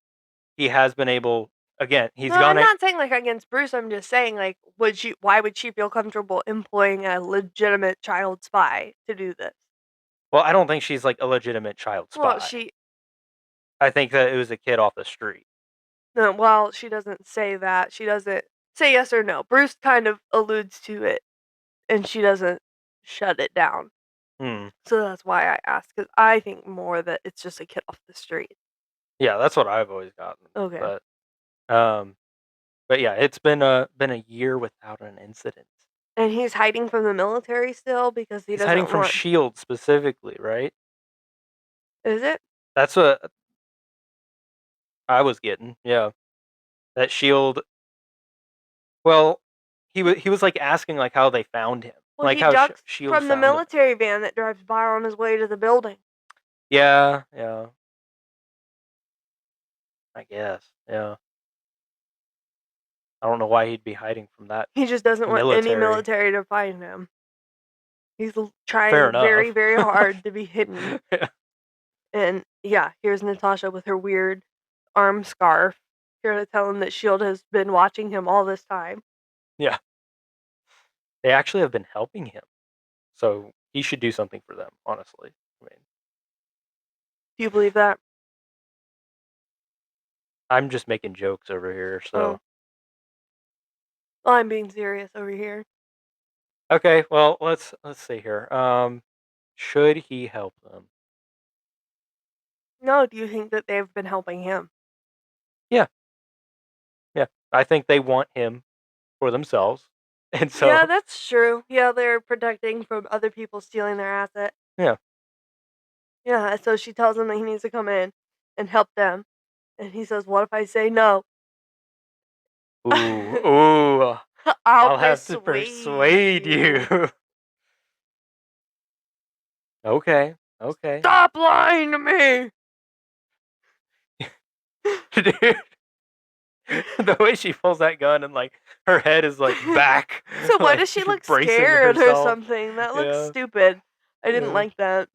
he has been able again, he's No, gone I'm it. not saying like against Bruce. I'm just saying like, would she? Why would she feel comfortable employing a legitimate child spy to do this? Well, I don't think she's like a legitimate child Well, spy. I think that it was a kid off the street. no, well, she doesn't say that. She doesn't say yes or no. Bruce kind of alludes to it, and she doesn't shut it down. Hmm. So that's why I asked, because I think more that it's just a kid off the street. Yeah, that's what I've always gotten. Okay. Um but yeah, it's been a year without an incident. And he's hiding from the military still because he He's hiding doesn't from want. Shield specifically, right? Is it? That's what I was getting. Yeah. That Shield. Well, he was like asking like how they found him. Well, Like he how ducks Shield from the found him. military van that drives by on his way to the building. Yeah, yeah. I guess. Yeah. I don't know why he'd be hiding from that He just doesn't want any military. military to find him. He's Fair trying very, enough. very hard to be hidden. Yeah. And yeah, here's Natasha with her weird arm scarf, here to tell him that Shield has been watching him all this time. Yeah. They actually have been helping him. So he should do something for them, honestly. I mean, Do you believe that? I'm just making jokes over here, so Oh, well, I'm being serious over here. okay, well, let's see here. Should he help them? No, do you think that they've been helping him? Yeah, yeah. I think they want him for themselves. And Yeah, so, that's true. Yeah, they're protecting from other people stealing their asset. yeah. Yeah, so she tells him that he needs to come in and help them. And he says, "What if I say no?" Ooh, ooh. I'll I'll have to persuade persuade you. you. Okay, okay. Stop lying to me. Dude, The way she pulls that gun and like her head is like back, So why like does she she's look bracing scared or herself. something? That looks Yeah, stupid. I didn't yeah, like that.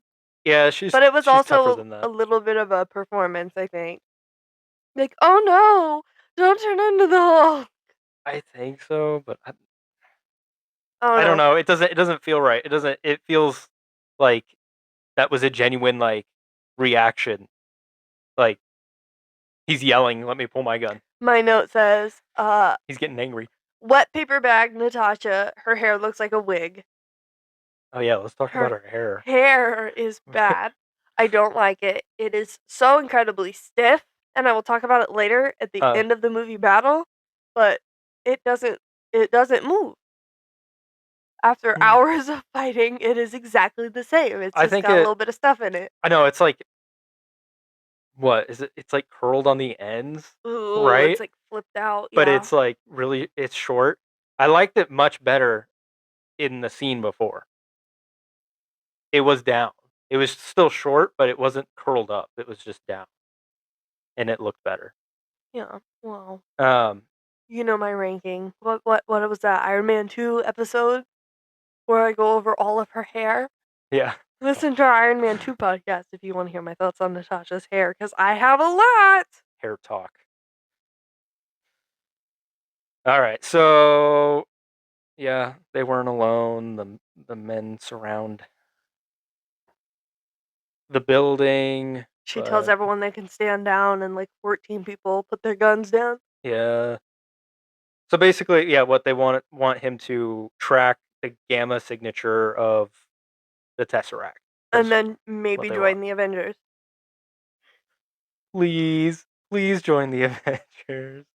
yeah. But it was She's tougher also than a that. little bit of a performance, I think. Like, oh no, don't turn into the Hulk. I think so, but I don't I don't know. know. It doesn't feel right. It doesn't. It feels like that was a genuine like reaction. Like he's yelling, "Let me pull my gun." My note says, He's getting angry. wet paper bag Natasha, her hair looks like a wig. Oh yeah, let's talk about Her her hair. hair is bad. I don't like it. It is so incredibly stiff, and I will talk about it later at the uh, end of the movie battle, but it doesn't it doesn't move. After hours of fighting, it is exactly the same. It's I just think got a it. little bit of stuff in it. I know it's like what is it? It's like curled on the ends, Ooh, it's right? like flipped out. But Yeah. it's like really it's short. I liked it much better in the scene before. It was down. It was still short, but it wasn't curled up. It was just down, and it looked better. Yeah. Well, Um, you know my ranking. What was that? Iron Man 2 episode where I go over all of her hair? yeah, Listen to our Iron Man 2 podcast if you want to hear my thoughts on Natasha's hair, because I have a lot. hair talk. All right, so yeah, they weren't alone. The men surround the building, She tells but everyone they can stand down, and like 14 people put their guns down. yeah. So basically, yeah, what they want him to track the gamma signature of the Tesseract And is then what maybe they want. join the Avengers. Please, please join the Avengers.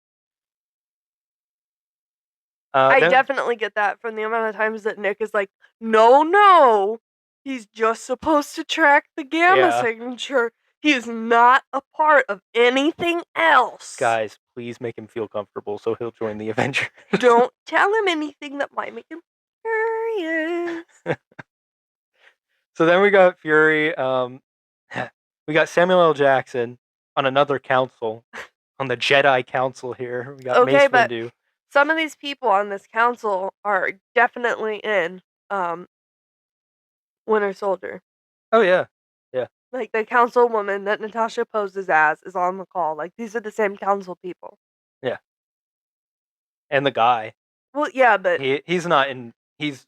I Then definitely get that from the amount of times that Nick is like, no, no, he's just supposed to track the gamma yeah, signature. He is not a part of anything else. guys, please make him feel comfortable so he'll join the Avengers. Don't tell him anything that might make him curious. So then we got Fury. We got Samuel L. Jackson on another council, on the Jedi Council here. We got Mace Okay, but Windu. some of these people on this council are definitely in um Winter Soldier. Oh yeah, yeah, Like the councilwoman that Natasha poses as is on the call. Like these are the same council people. yeah. And the guy, Well, yeah, but he's not in. He's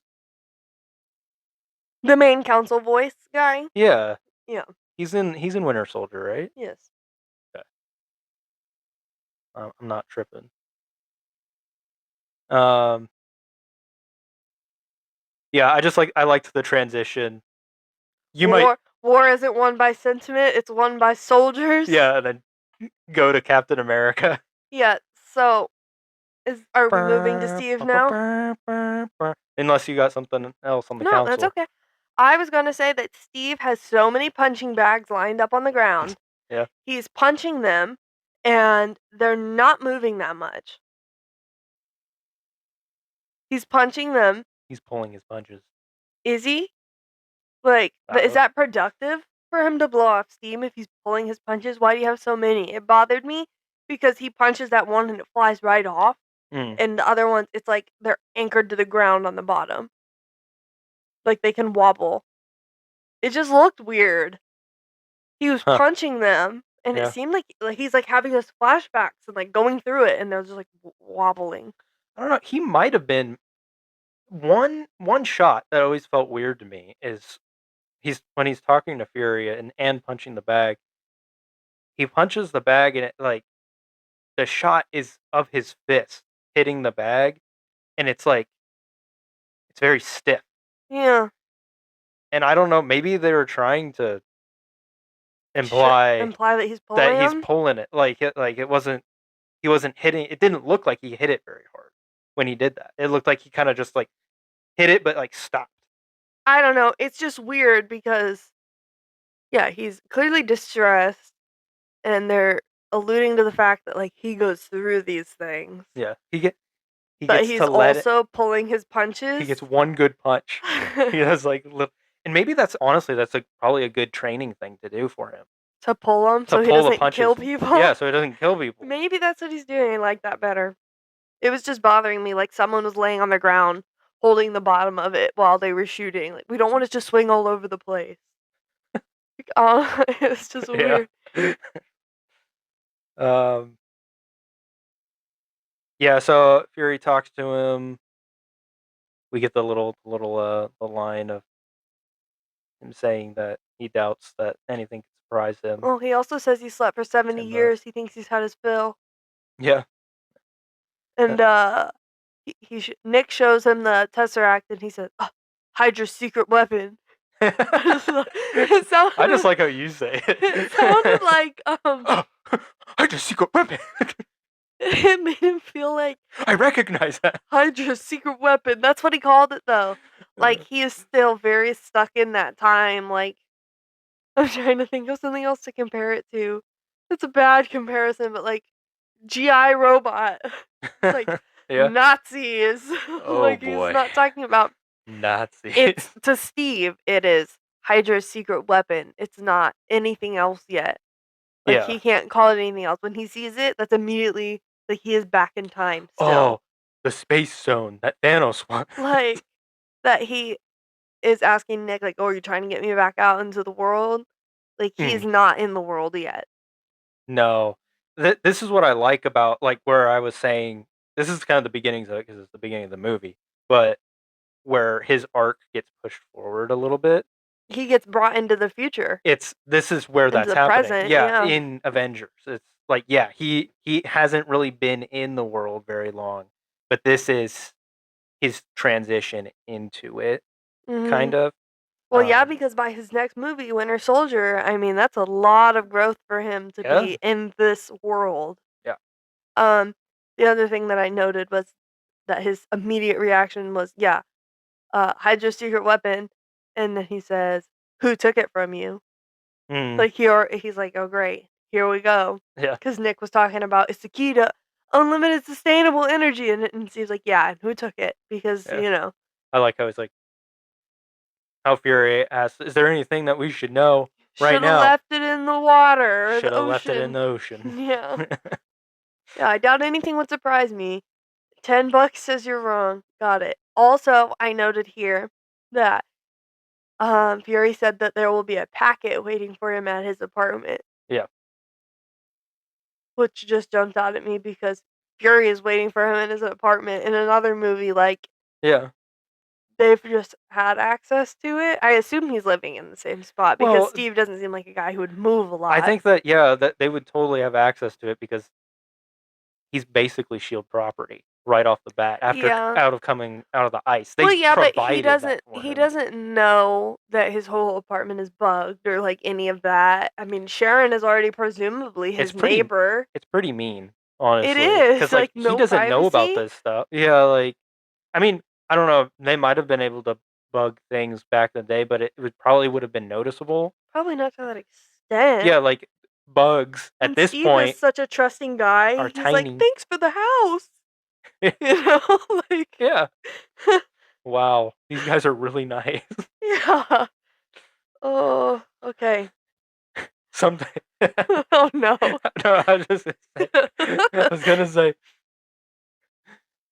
the main council voice guy. yeah. Yeah. He's in Winter Soldier, right? Yes. Okay. I'm not tripping. Um, yeah, I liked the transition. You might War isn't won by sentiment, it's won by soldiers. yeah, and then go to Captain America. Yeah, so are we moving to Steve now? Unless you got something else on the No, that's council. okay. I was gonna say that Steve has so many punching bags lined up on the ground. Yeah, He's punching them and they're not moving that much. He's punching them. he's pulling his punches. Is he? Like, I is don't. that productive for him to blow off steam if he's pulling his punches? Why do you have so many? It bothered me because he punches that one and it flies right off. Mm, And the other ones, it's like they're anchored to the ground on the bottom. Like they can wobble. It just looked weird. He was huh? punching them, and it Yeah. seemed like he's like having those flashbacks and like going through it, and they're just like wobbling. I don't know. He might have been one shot that always felt weird to me is he's when he's talking to Fury and punching the bag. He punches the bag and it like the shot is of his fist hitting the bag and it's like it's very stiff. Yeah, And I don't know, maybe they were trying to imply imply that he's that pulling he's them. pulling it like it wasn't he wasn't hitting it didn't look like he hit it very hard when he did that. It looked like he kind of just like hit it but like stopped. I don't know. It's just weird because yeah, he's clearly distressed, and they're alluding to the fact that like he goes through these things, Yeah. He but gets he's to let it also pulling his he punches. gets one good punch. He has like and maybe that's honestly that's probably a good training thing to do for him. To pull him to so he pull the doesn't punches. kill people? Yeah, so he doesn't kill people. Maybe that's what he's doing. I like that better. It was just bothering me, like someone was laying on the ground holding the bottom of it while they were shooting. Like, we don't want it to swing all over the place. Like, it's just Yeah. weird. um. Yeah. So Fury talks to him. We get the the line of him saying that he doubts that anything can surprise him. Well, he also says he slept for 70 Timba. years. He thinks he's had his fill. Yeah. And Nick shows him the Tesseract and he says, oh, Hydra's secret weapon. It I just sounded like how you say it. it sounded like Oh, Hydra's secret weapon. it made him feel like I recognize that. Hydra's secret weapon. That's what he called it though. Like he is still very stuck in that time. Like I'm trying to think of something else to compare it to. It's a bad comparison, but like GI robot. It's like Yeah. Nazis. Oh Like he's boy. not talking about Nazi. it's to Steve, it is Hydra's secret weapon. It's not anything else yet. Like Yeah. he can't call it anything else. When he sees it, that's immediately like he is back in time still. Oh, the space zone that Thanos one. Like that he is asking Nick, like, oh, are you trying to get me back out into the world? Like he's Hmm. not in the world yet. No. This is what I like about like where I was saying this is kind of the beginnings of it because it's the beginning of the movie, but where his arc gets pushed forward a little bit. He gets brought into the future. This is where Into that's the happening. present, Yeah, yeah. in Avengers. It's like yeah, he hasn't really been in the world very long, but this is his transition into it Mhm. kind of. Well, yeah, because by his next movie, Winter Soldier, I mean, that's a lot of growth for him to Yeah. be in this world. Yeah. Um, the other thing that I noted was that his immediate reaction was, yeah, Hydra's secret weapon, and then he says, "Who took it from you?" Mm, Like he's like, "Oh, great, here we go," yeah. because Nick was talking about it's the key to unlimited sustainable energy, and Steve's like, "Yeah, and who took it?" Because Yeah. I like how he's like how Fury asks, "Is there anything that we should know right should have now?" left it in the water or Should the have left it in ocean. the ocean. Yeah. Yeah, I doubt anything would surprise me. $10 says you're wrong. Got it. Also, I noted here that Fury said that there will be a packet waiting for him at his apartment, Yeah. which just jumped out at me because Fury is waiting for him in his apartment in another movie. Like Yeah. they've just had access to it. I assume he's living in the same spot because Well, Steve doesn't seem like a guy who would move a I lot. think that yeah, that they would totally have access to it because he's basically Shield property right off the bat after Yeah. out of coming out of the ice. Well, They yeah, but provided that for he him. doesn't know that his whole apartment is bugged or like any of that. I mean, Sharon is already presumably It's his pretty neighbor. it's pretty mean, It honestly, is cuz like like he no doesn't know about privacy. this stuff. Yeah, like I mean, I don't know, they might have been able to bug things back in the day, but probably would have been noticeable. Probably not to that extent. Yeah, like bugs at And this Steve is point such a trusting guy. are He's like, tiny. "Thanks for the house." You know, like Yeah. Wow. These guys are really nice. yeah. Oh, okay. Sometimes Oh no. no, I was just gonna say I was gonna say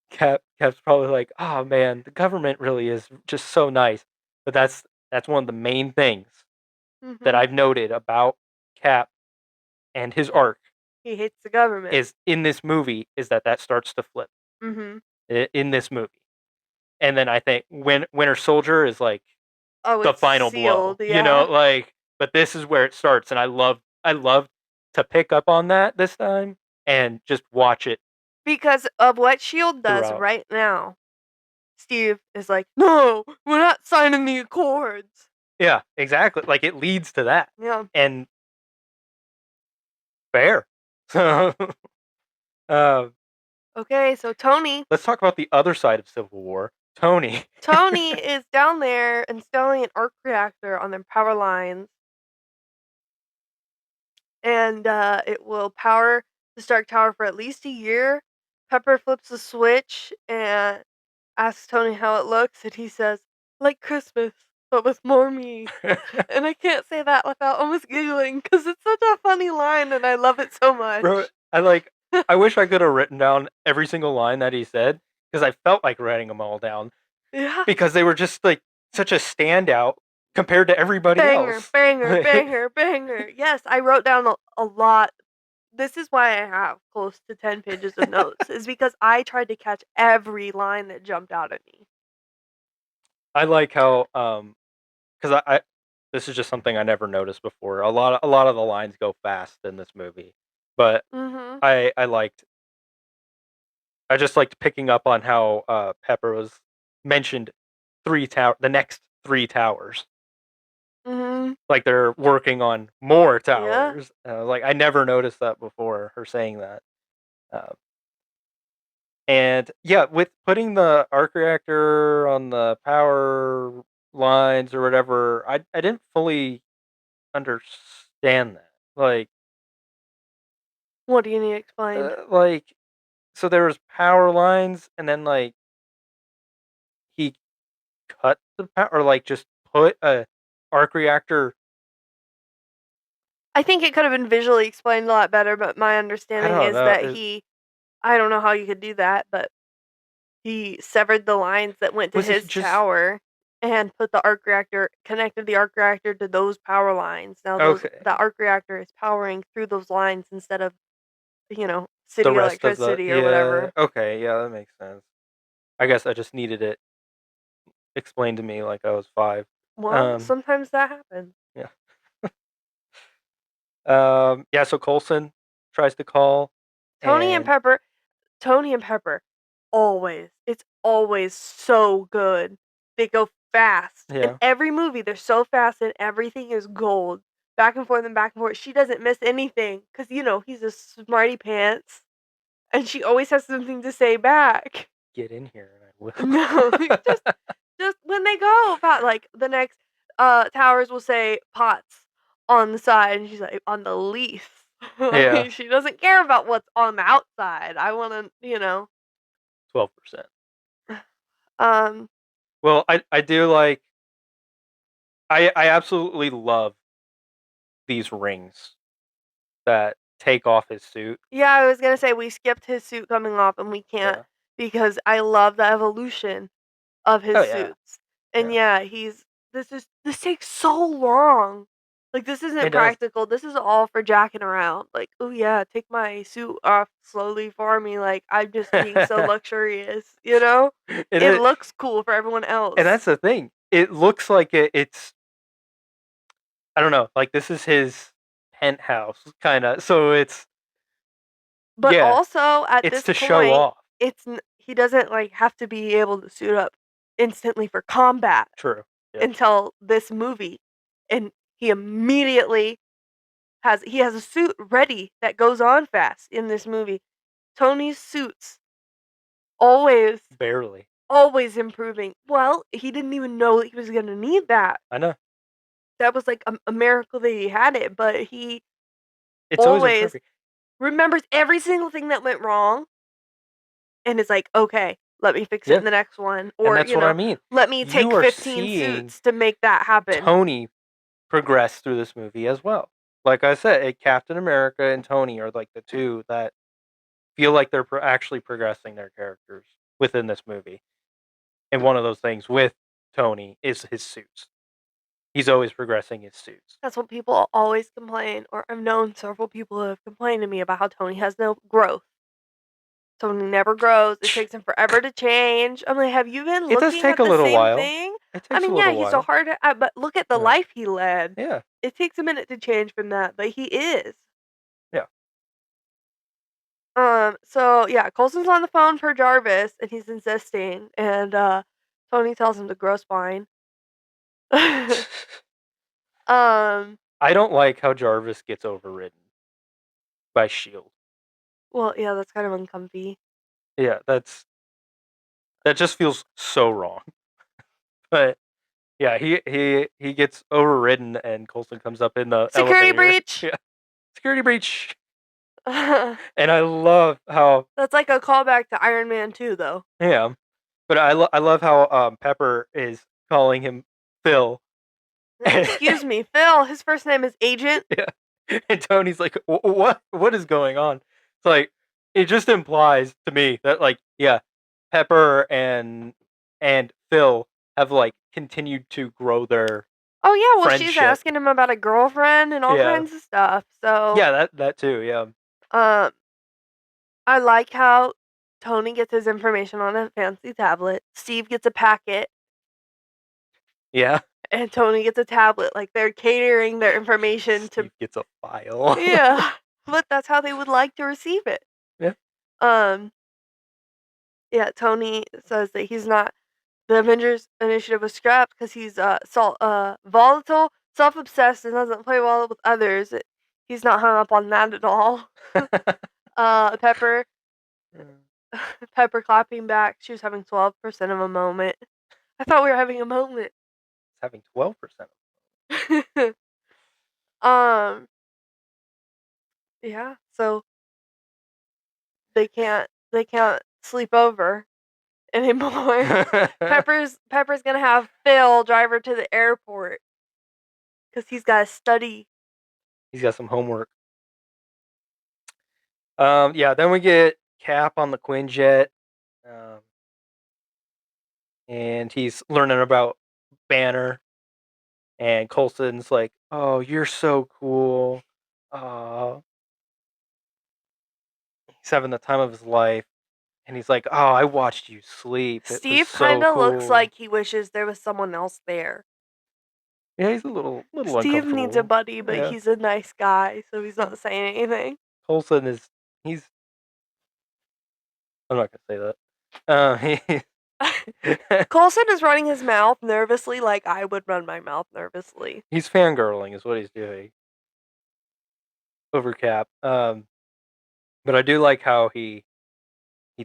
Cap's probably like, "Oh man, the government really is just so nice." But that's one of the main things that Mhm. I've noted about Cap and his arc He hates the government. is in this movie is that starts to flip Mhm. in this movie. And then I think when Winter Soldier is like Oh, the it's final blow, sealed. Yeah. like but this is where it starts and I love to pick up on that this time and just watch it Because of what Shield does throughout. right now. Steve is like, "No, we're not signing the accords." Yeah, exactly. Like it leads to that. Yeah. And fair. So uh, Okay, so Tony let's talk about the other side of Civil War. Tony. Tony is down there installing an arc reactor on their power lines, and it will power the Stark Tower for at least a year. Pepper flips the switch and asks Tony how it looks, and he says, "Like Christmas." but with more me. And I can't say that without almost giggling because it's such a funny line and I love it so Bro, much. I wish I could have written down every single line that he said because I felt like writing them all down Yeah. because they were just like such a standout compared to everybody Banger, else. banger, banger, banger. Yes, I wrote down a lot. This is why I have close to 10 pages of notes, is because I tried to catch every line that jumped out at me. I like how because I this is just something I never noticed before. A lot of the lines go fast in this movie, but Mhm. I liked I just liked picking up on how Pepper was mentioned the next three towers. Mhm. Like they're working on more Yeah. towers. Like I never noticed that before. Her saying that, uh, and yeah, with putting the arc reactor on the power lines or whatever, I didn't fully understand that. What do you need explained? Like so there was power lines, and then like he cut the power, or like just put a arc reactor. I think it could have been visually explained a lot better, but my I understanding don't is know. that I don't know how you could do that, but he severed the lines that went to Was it his just tower and put the arc reactor connected the arc reactor to those power lines. Now okay? the arc reactor is powering through those lines instead of, The city rest of the electricity or yeah. whatever. Okay, yeah, that makes sense. I guess I just needed it explained to me like I was 5. Well, Um, sometimes that happens. yeah. Yeah, so Coulson tries to call Tony and and Pepper Tony and Pepper, always. It's always so good. They go fast. In yeah, every movie, they're so fast and everything is gold. Back and forth and back and forth. She doesn't miss anything because, he's a smarty pants and she always has something to say back. get in here and I No, will. just when they go about like the next towers will say pots on the side and she's like on the leaf. I Yeah, mean, she doesn't care about what's on the outside. I want to. 12%. Um, Well, I do like I absolutely love these rings that take off his suit. yeah, I was gonna say we skipped his suit coming off and we can't Yeah. because I love the evolution of his Oh yeah. suits. And Yeah. yeah, this takes so long. Like this It isn't does. practical. This is all for jacking around. Like, oh yeah, take my suit off slowly for me. Like I'm just being so luxurious, you know? It It is, looks cool for everyone and else. that's the thing. It looks like it's I don't know, like this is his penthouse kind of. So it's But yeah, also at it's this to show point, off. he doesn't like have to be able to suit up instantly for combat True. Yeah. until this movie, and he immediately has a suit ready that goes on fast in this movie. Tony's suits always Barely. always improving. Well, he didn't even know that he was going to need that. I know. That was like a miracle that he had it, but he It's always always improving. remembers every single thing that went wrong and is like, "Okay, let me fix it Yeah. in the next one," And or, that's what I mean. "Let me You take are 15 seeing suits to make that happen." Tony progress through this movie as well. Like I said, Captain America and Tony are like the two that feel like they're actually progressing their characters within this movie. And one of those things with Tony is his suits. He's always progressing his suits. That's what people always complain, or I've known several people who have complained to me about how Tony has no growth. Tony never grows. It takes him forever to change. I'm like, have you been It does looking take at a the little same while. thing? It I takes a mean, yeah, little he's so while. hard, but look at the Yeah. life he led. Yeah. It takes a minute to change from that, but he is. Yeah. So yeah, Coulson's on the phone for Jarvis and he's insisting, and Tony tells him to grow spine. um, I don't like how Jarvis gets overridden by Shield. well, yeah, that's kind of uncomfy. Yeah, that just feels so wrong. But yeah, he gets overridden and Coulson comes up in the Security elevator. breach. Yeah. Security breach. That's And I love how like a callback to Iron Man 2, though. yeah, but I love how Pepper is calling him Phil Excuse me, Phil. His first name is Agent. Yeah. And Tony's like, What is going on?" It's like it just implies to me that like, yeah, Pepper and Phil have like continued to grow their Oh yeah, well she's friendship. asking him about a girlfriend and all Yeah. kinds of stuff. So, Yeah, that too, yeah. um, I like how Tony gets his information on a fancy tablet. Steve gets a packet, Yeah. and Tony gets a tablet. Like they're catering their information to. Steve gets a file. Yeah, but that's how they would like to receive it. Yeah. Um, yeah, Tony says that he's not. The Avengers initiative was scrapped because he's volatile, self-obsessed, and doesn't play well with others. He's not hung up on that at all. Pepper, Pepper clapping back. She was having 12% of a moment. I thought we were having a moment. It's having 12%. um, yeah. So they can't sleep over anymore. Pepper's gonna have Phil drive her to the airport because he's got to study. He's got some homework. Yeah, then we get Cap on the Quinjet. Um, and he's learning about Banner. And Coulson's like, "Oh, you're so cool." He's having the time of his life. And he's like, "Oh, I watched you sleep. It was Steve kind so of looks cool." like he wishes there was someone else there. Yeah, he's a little Steve needs a uncomfortable. buddy, but Yeah. he's a nice guy, so he's not saying anything. Coulson is he's I'm not gonna say that. Coulson is running his mouth nervously like I would run my mouth nervously. He's fangirling is what he's doing over Cap. But I do like how he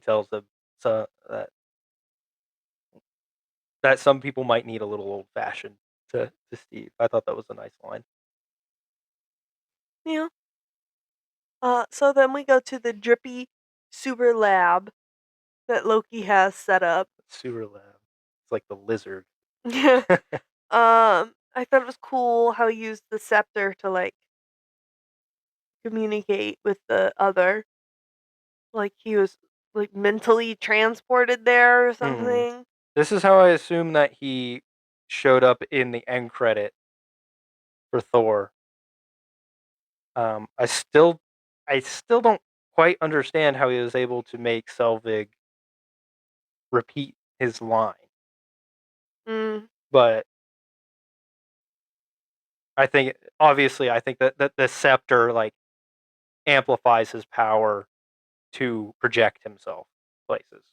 tells them so that some people might need a little old fashioned to Steve. I thought that was a nice line. Yeah. So then we go to the drippy super lab that Loki has set up. Sewer lab. It's like the lizard. Yeah. I thought it was cool how he used the scepter to like communicate with the other. Like he was like mentally transported there or Hmm. something. This is how I assume that he showed up in the end credit for Thor. Um, I still I still don't quite understand how he was able to make Selvig repeat his line, Mm. but I think obviously I think that the scepter like amplifies his power to project himself places.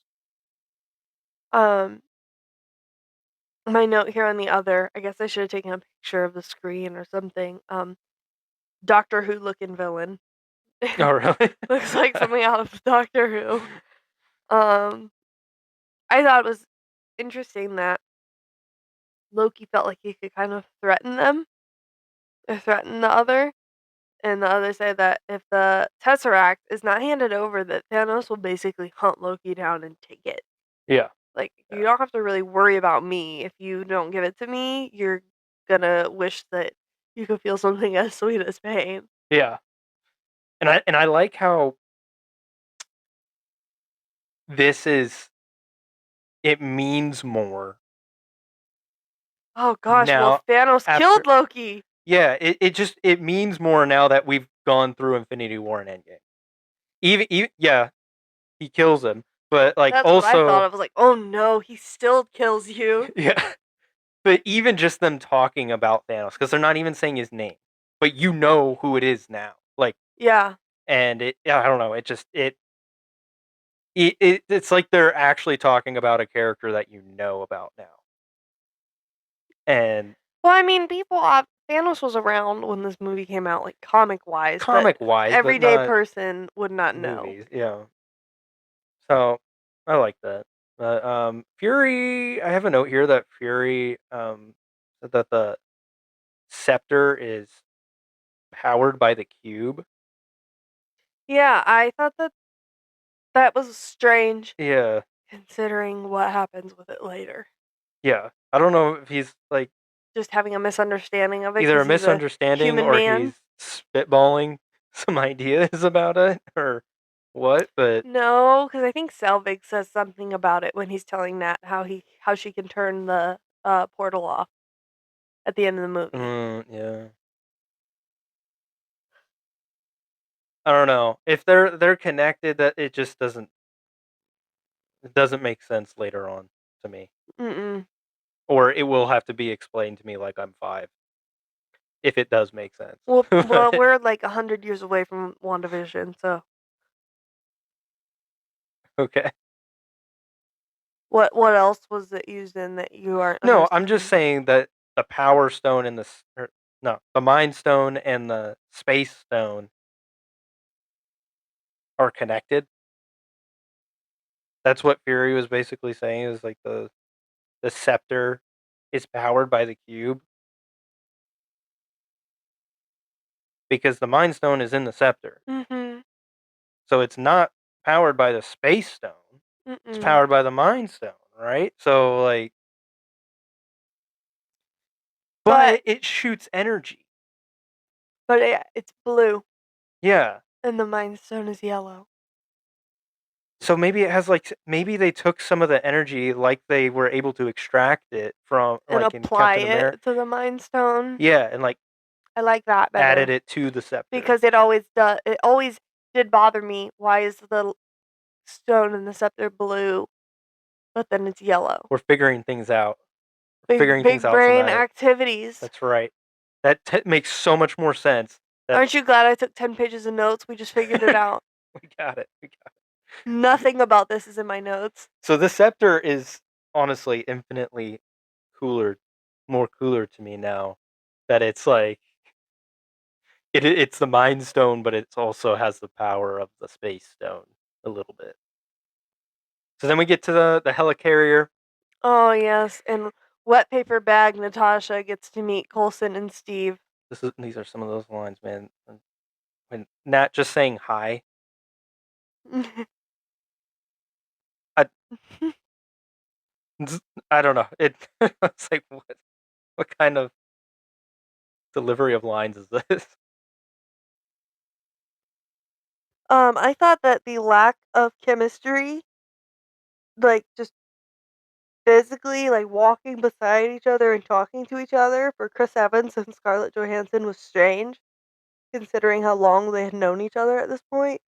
Um, my note here on the other, I guess I should have taken a picture of the screen or something. Doctor Who looking villain. Oh really? Looks like something out of Doctor Who. Um, I thought it was interesting that Loki felt like he could kind of threaten them or threaten the other. And the other said that if the Tesseract is not handed over, that Thanos will basically hunt Loki down and take it. Yeah. Like, you Yeah. don't have to really worry about me. If you don't give it to me, you're gonna wish that you could feel something as sweet as pain. Yeah. And I like how this is it means more Oh gosh, well now Thanos after killed Loki. yeah, it just it means more now that we've gone through Infinity War and Endgame. Even yeah, he kills him, but like That's what I thought. also I was like, oh no, he still kills you. yeah, but even just them talking about Thanos because they're not even saying his name, but you know who it is now. Like Yeah. and it yeah, I don't know, it just it's like they're actually talking about a character that you know about now. And Well, I mean, Thanos was around when this movie came out, like comic wise, but comic wise, but everyday not person would not know. movies. Yeah. So I like that. But Fury, I have a note here that Fury said that the scepter is powered by the cube. Yeah, I thought that was strange Yeah. considering what happens with it later. Yeah. I don't know if he's like just having a misunderstanding of it Either a because he's a misunderstanding human or man. he's spitballing some ideas about it or what, but No, because I think Selvig says something about it when he's telling Nat how she can turn the portal off at the end of the movie. yeah. I don't know. If they're connected, that it doesn't make sense later on to me. Mm-mm. Or it will have to be explained to me like I'm 5 if it does make sense. Well, But we're like 100 years away from WandaVision, so okay. what else was it used in that you aren't No, I'm just understanding? saying that the Power Stone and no, the Mind Stone and the Space Stone are connected. That's what Fury was basically saying is like the scepter is powered by the cube because the Mind Stone is in the scepter. Mm-hmm. So it's not powered by the Space Stone. It's Mm-mm. powered by the Mind Stone, right? So like But but it shoots energy. it's blue Yeah. and the Mind Stone is yellow So maybe it has like maybe they took some of the energy like they were able to extract it from and like in apply Captain America. it to the Mind Stone. Yeah, and like I like that added better it to the scepter. because it always does. It always did bother me. Why is the stone in the scepter blue, but then it's yellow? We're figuring things out. We're Big figuring things big out brain tonight. activities. That's right. That makes so much more sense. That Aren't you glad I took 10 pages of notes? We just figured it out. we got it. We got it. Nothing about this is in my notes. So the scepter is honestly infinitely cooler, more cooler to me now that it's like it's the Mind Stone, but it also has the power of the Space Stone a little bit. So then we get to the helicarrier. Oh, yes, and wet paper bag Natasha gets to meet Coulson and Steve. These are some of those lines, man. When Nat just saying hi, I I don't know. It's like what kind of delivery of lines is this? I thought that the lack of chemistry, like, just physically, like, walking beside each other and talking to each other for Chris Evans and Scarlett Johansson was strange, considering how long they had known each other at this point,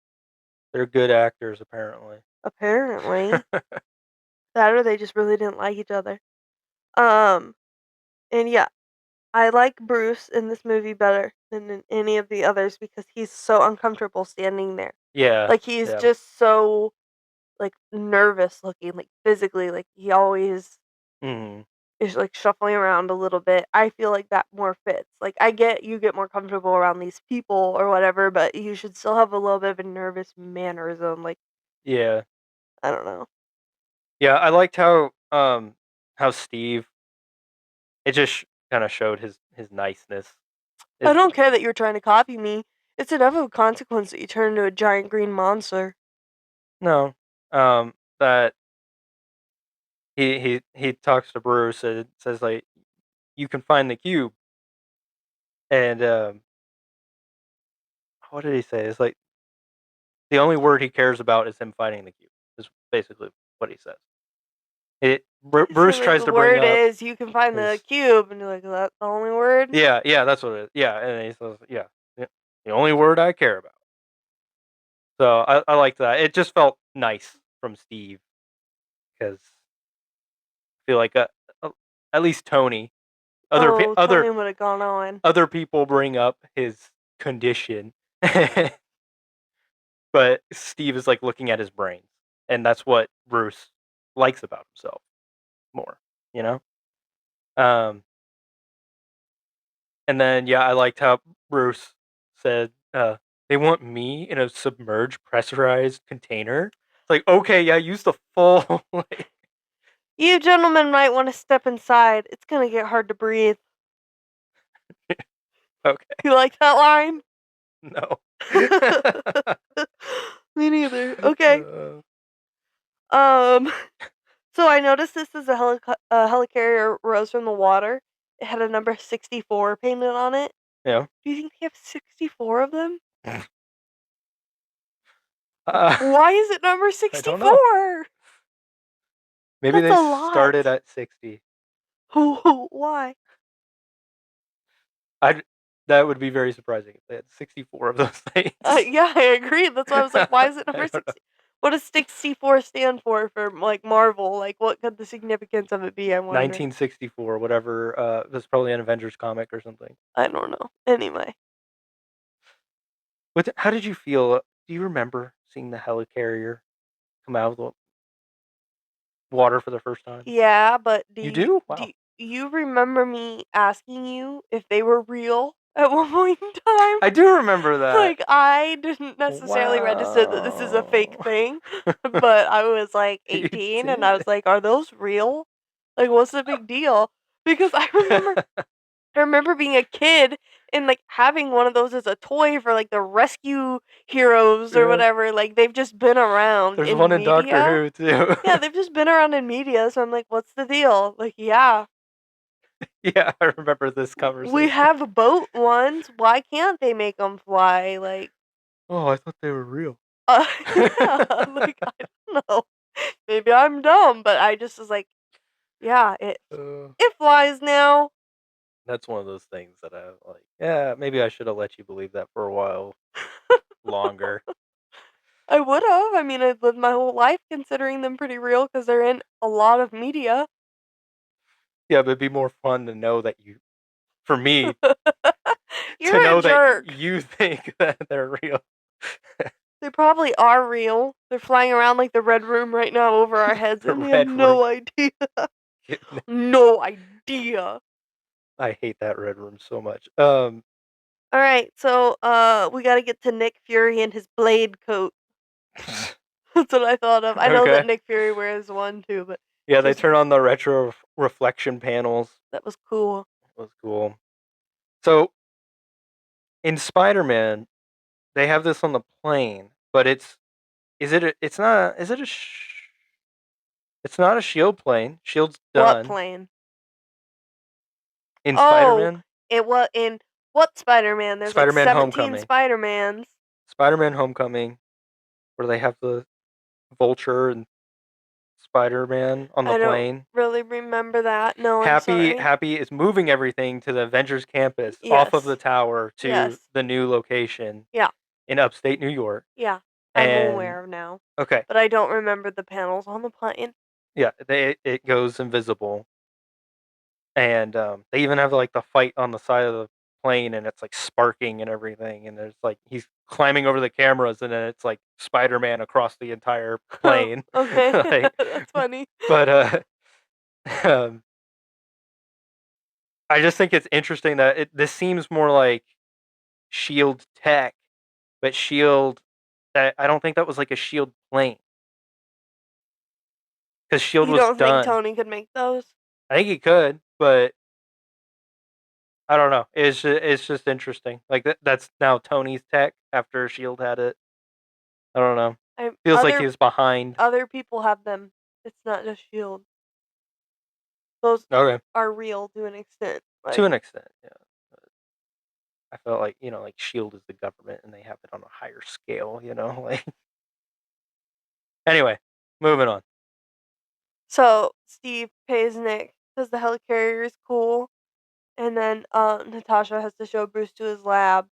They're good actors, apparently. apparently. That or they just really didn't like each other. Um, and yeah, I like Bruce in this movie better than in any of the others because he's so uncomfortable standing there. Yeah, Like, he's yeah. just so, like, nervous looking, like, physically, like, he always Hmm. is, like, shuffling around a little bit. I feel like that more fits. Like, I get you get more comfortable around these people or whatever, but you should still have a little bit of a nervous mannerism, like, Yeah, I don't know. yeah. I liked how Steve. It just kind of showed his niceness. I Is don't care that you're trying to copy me. It's enough of a consequence that you turn into a giant green monster. no, that he talks to Bruce and says like you can find the cube and what did he say? It's like the only word he cares about is him finding the cube. Is basically what he says. So, Bruce like, tries the to bring word up is you can find the his cube, and you're like, "That's the only word?" yeah, that's what it is. Yeah, and he says yeah, the only word I care about. So I liked that. It just felt nice from Steve because I feel like uh, at least Tony Oh, other Tony would have gone on. other people bring up his condition, but Steve is like looking at his brains, and that's what Bruce likes about himself more, you know. Um, and then yeah, I liked how Bruce said, "They want me in a submerged, pressurized container." It's like, okay, yeah, use the full. Like, You gentlemen might want to step inside. It's gonna get hard to breathe. okay, You like that line? no. Me neither. Okay. uh, Um. So I noticed this as a helicarrier rose from the water. It had a number 64 painted on it. Yeah. Do you think they have 64 of them? Uh, Why is it number I don't know. 64? Maybe That's they a started lot. at 60. Why? I That would be very surprising if they had 64 of those things. Yeah, I agree. That's why I was like, why is it I number don't know. 60? What does 64 stand for like Marvel? Like, what could the significance of it be? I wonder. 1964, whatever. That's probably an Avengers comic or something. I don't know. Anyway. How did you feel? Do you remember seeing the helicarrier come out of the water for the first time? Yeah, but You do? Wow. do you remember me asking you if they were real at one point in time? I do remember that. Like, I didn't necessarily register that this is a fake Wow. thing, but I was like You 18 and I did. was like, are those real? Like, what's the big deal? Because I remember being a kid and like having one of those as a toy for like the rescue heroes or Yeah. whatever. Like, they've just been around There's one in in Doctor media. Who too. Yeah, they've just been around in media, so I'm like, what's the deal? Like, yeah, Yeah, I remember this we conversation. have boat ones. Why can't they make them fly? Like, Oh, I thought they were real. yeah, like, I don't know. Maybe I'm dumb, but I just was like, yeah, it Uh, it flies now. that's one of those things that I like. Yeah, maybe I should have let you believe that for a while longer. I would have. I mean, I've lived my whole life considering them pretty real because they're in a lot of media. Yeah, but it'd be more fun to know that for me, to You're a know that jerk. you think that they're real. They probably are real. They're flying around like the Red Room right now over our heads, The and we have red room. no idea. No idea. I hate that red room so much. All right, so we got to get to Nick Fury and his blade coat. That's what I thought of. I know that Okay. Nick Fury wears one too, but Yeah, they just turn on the retro reflection panels. that was cool. It was cool. So in Spider-Man, they have this on the plane, but it's not it's not a shield plane. Shield's What done plane? in Oh, Spider-Man. it was in what Spider-Man? There's like Spider-Man 17 Homecoming. Spider-Mans. Spider-Man Homecoming, where they have the Vulture and Spider-Man on the I don't plane. really remember that. No, I'm Happy sorry. Happy is moving everything to the Avengers campus off of the Yes. tower to Yes. the new location Yeah. in upstate New York. Yeah. I'm And aware now, okay, but I don't remember the panels on the plane. yeah, it goes invisible, and they even have like the fight on the side of the plane, and it's like sparking and everything, and there's like he's climbing over the cameras, and then it's like Spider-Man across the entire plane, Okay. like, That's funny. but um, I just think it's interesting that this seems more like Shield tech, but Shield that I don't think that was like a Shield plane because Shield You was don't think done. Tony could make those? I think he could, but I don't know. It's just interesting. Like that's now Tony's tech after Shield had it. I don't know. I Feels like he other was behind. other people have them. It's not just Shield. Those Okay, are real to an extent. to Like, an extent, yeah. I felt like like Shield is the government and they have it on a higher scale. Like anyway, moving on. so Steve pays Nick because the helicarrier is cool, and then Natasha has to show Bruce to his lab,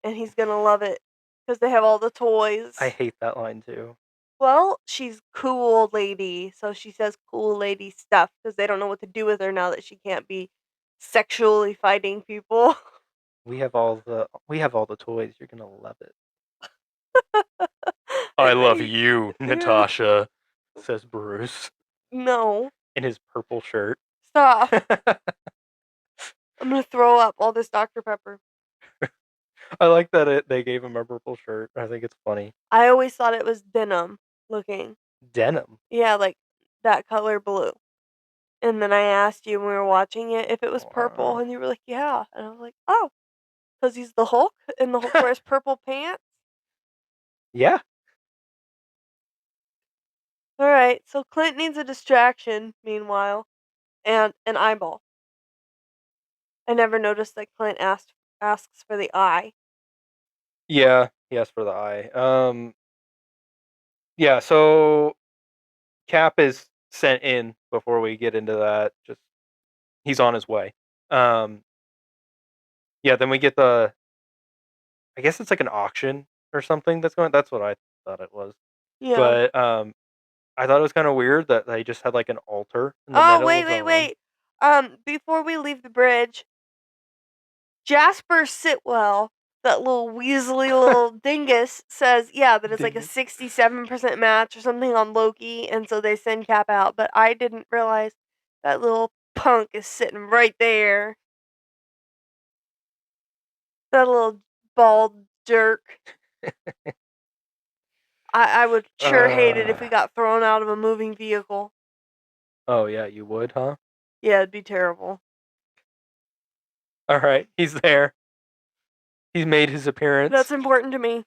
and he's gonna love it because they have all the I toys. hate that line too. Well, she's cool lady, so she says cool lady stuff because they don't know what to do with her now that she can't be sexually fighting people. We have all the toys. You're gonna love it. I And love you, yeah, Natasha, says Bruce no, in his purple shirt. stop. I'm gonna throw up all this Dr. Pepper. I like that they gave him a purple shirt. I think it's funny. I always thought it was denim looking. Denim. Yeah, like that color blue. And then I asked you when we were watching it if it was purple, Wow. and you were like, yeah. And I was like, oh, because he's the Hulk, and the Hulk wears purple pants. Yeah. All right, so Clint needs a distraction, meanwhile, and an eyeball. I never noticed that Clint asks for the eye. Yeah, he asked for the eye. Yeah, so Cap is sent in before we get into that. Just he's on his way. Um, yeah, then we get the. I guess it's like an auction or something that's going. That's what I thought it was. Yeah. But I thought it was kind of weird that they just had like an altar in the Oh, middle wait, of the wait, room. wait. Before we leave the bridge, Jasper Sitwell, that little Weasley little dingus, says, yeah, that it's like a Dingus. 67% match or something on Loki, and so they send Cap out. But I didn't realize that little punk is sitting right there. That little bald jerk. I would sure hate it if we Uh, got thrown out of a moving vehicle. oh yeah, you would, huh? Yeah, it'd be terrible. All right, he's there. He's made his appearance. That's important to me.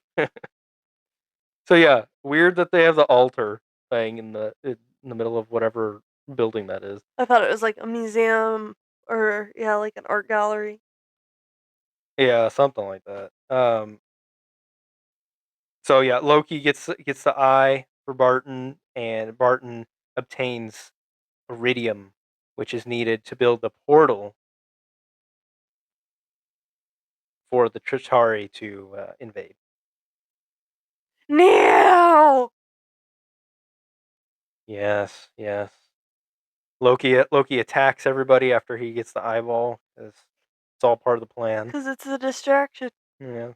So yeah, weird that they have the altar thing in the middle of whatever building that is. I thought it was like a museum or, yeah, like an art gallery. Yeah, something like that. So yeah, Loki gets the eye for Barton, and Barton obtains iridium, which is needed to build the portal for the Chitauri to invade. Now! Yes, yes. Loki attacks everybody after he gets the eyeball. It's all part of the plan. Because it's a distraction. Yeah.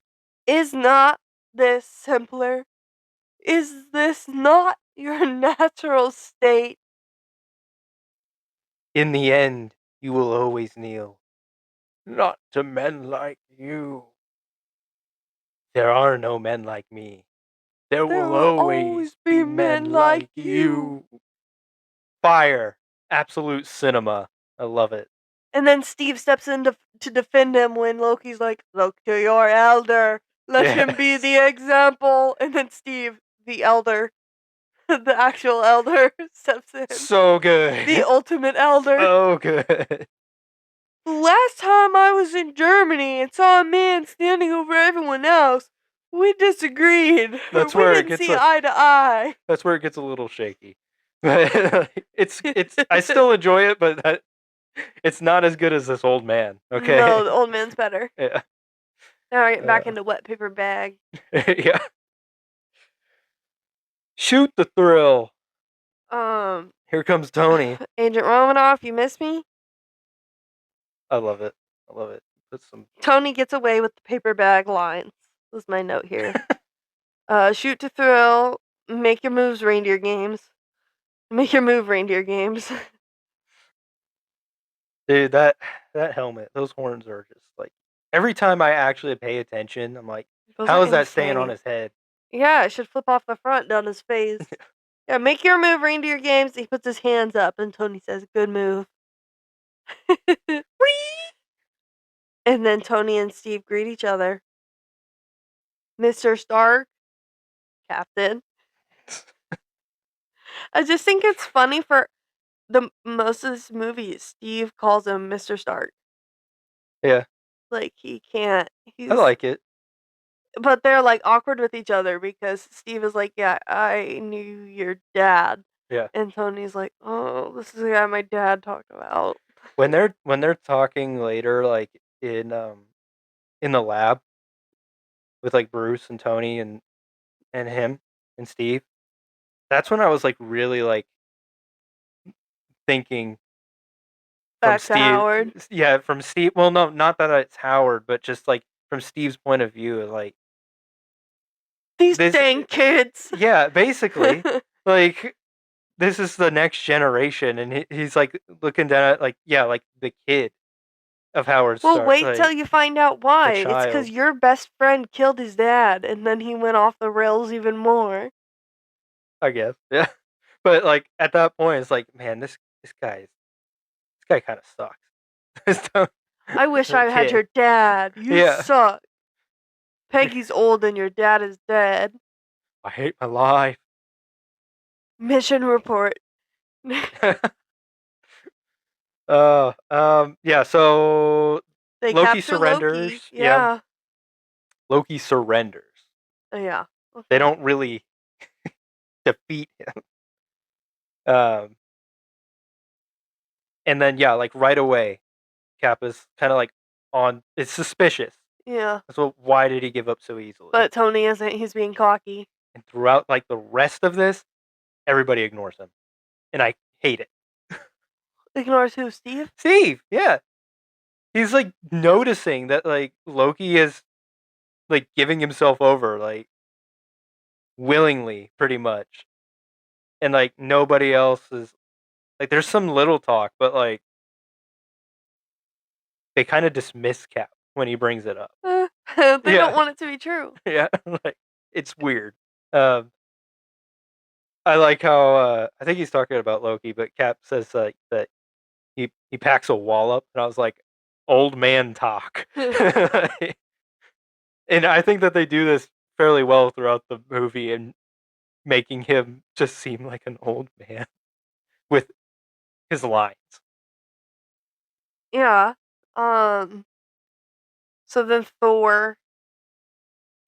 Is not this simpler? Is this not your natural state? In the end, you will always kneel. Not to men like you. There are no men like me. There There will will always always be be men men like like you. you. Fire. Absolute cinema. I love it. And then Steve steps in to defend him when Loki's like, look to your elder. Let him be Yes. the example. And then Steve, the elder, the actual elder, steps in. So The good. ultimate elder. So good. Last time I was in Germany and saw a man standing over everyone else, we disagreed. That's We where it didn't gets see eye to eye. that's where it gets a little shaky. But it's I still enjoy it, but it's not as good as this old man. No, Okay. the old man's better. Yeah. Now I get back Uh, into wet paper bag. yeah. Shoot the thrill. Um, Here comes Tony. Agent Romanoff, you miss me? I love it. I love it. Put some. Tony gets away with the paper bag lines. Was my note here. Shoot to thrill. Make your moves, reindeer games. Make your move, reindeer games. Dude, that helmet, those horns are just like every time I actually pay attention, I'm like, Those are how is that staying on insane. his head? Yeah, it should flip off the front down his face. Yeah, make your move, reindeer games. He puts his hands up, and Tony says, "Good move." And then Tony and Steve greet each other. Mr. Stark, Captain. I just think it's funny for the most of this movie. Steve calls him Mr. Stark. Yeah, Like he can't. I He's like it. but they're like awkward with each other because Steve is like, "Yeah, I knew your dad," Yeah. and Tony's like, "Oh, this is the guy my dad talked about." When they're talking later, like in the lab with like Bruce and Tony and him and Steve, that's when I was like really like thinking from Back to Steve. Howard. Yeah, from Steve. Well, no, not that it's Howard, but just like from Steve's point of view, like These this. dang kids. Yeah, basically, like this is the next generation, and he's like looking down at like yeah, like the kid of Howard Well, Stark, wait till like you find out the why. It's because child, your best friend killed his dad, and then he went off the rails even more. I guess. Yeah, but like at that point, it's like man, this guy kind of sucks. I wish I had kid. your dad. You Yeah, suck. Peggy's old and your dad is dead. I hate my life. Mission report. Yeah. So They Loki capture Loki. surrenders. Yeah, Yeah. Loki surrenders. Yeah. They Okay. don't really defeat him. Um, and then yeah, like right away, Cap is kind of like on. It's suspicious. Yeah. So why did he give up so easily? But Tony isn't. He's being cocky. And throughout like the rest of this, everybody ignores him, and I hate it. Ignores who? Steve? Steve, yeah, he's like noticing that like Loki is like giving himself over like willingly, pretty much, and like nobody else is like. There's some little talk, but like they kind of dismiss Cap when he brings it up. They don't Yeah, want it to be true. yeah, like it's weird. Um, I like how I think he's talking about Loki, but Cap says like that he packs a wallop, and I was like, old man talk. And I think that they do this fairly well throughout the movie and making him just seem like an old man with his lines. Yeah. Um. So then Thor.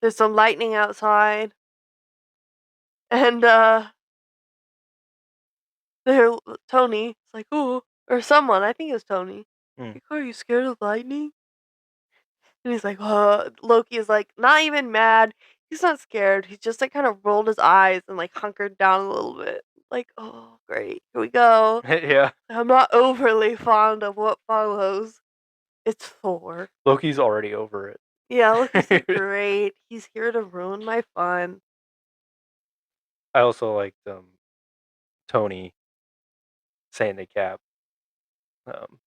There's some lightning outside, and there Tony. It's like, oh, or someone. I think it was Tony. Mm. Like, are you scared of lightning? And he's like, Loki is like, not even mad. He's not scared. He's just like kind of rolled his eyes and like hunkered down a little bit. Like, oh, great. Here we go. Yeah, I'm not overly fond of what follows. It's Thor. Loki's already over Yeah, Loki's like, it. great. He's here to ruin my fun. I also liked Tony saying to Cap um,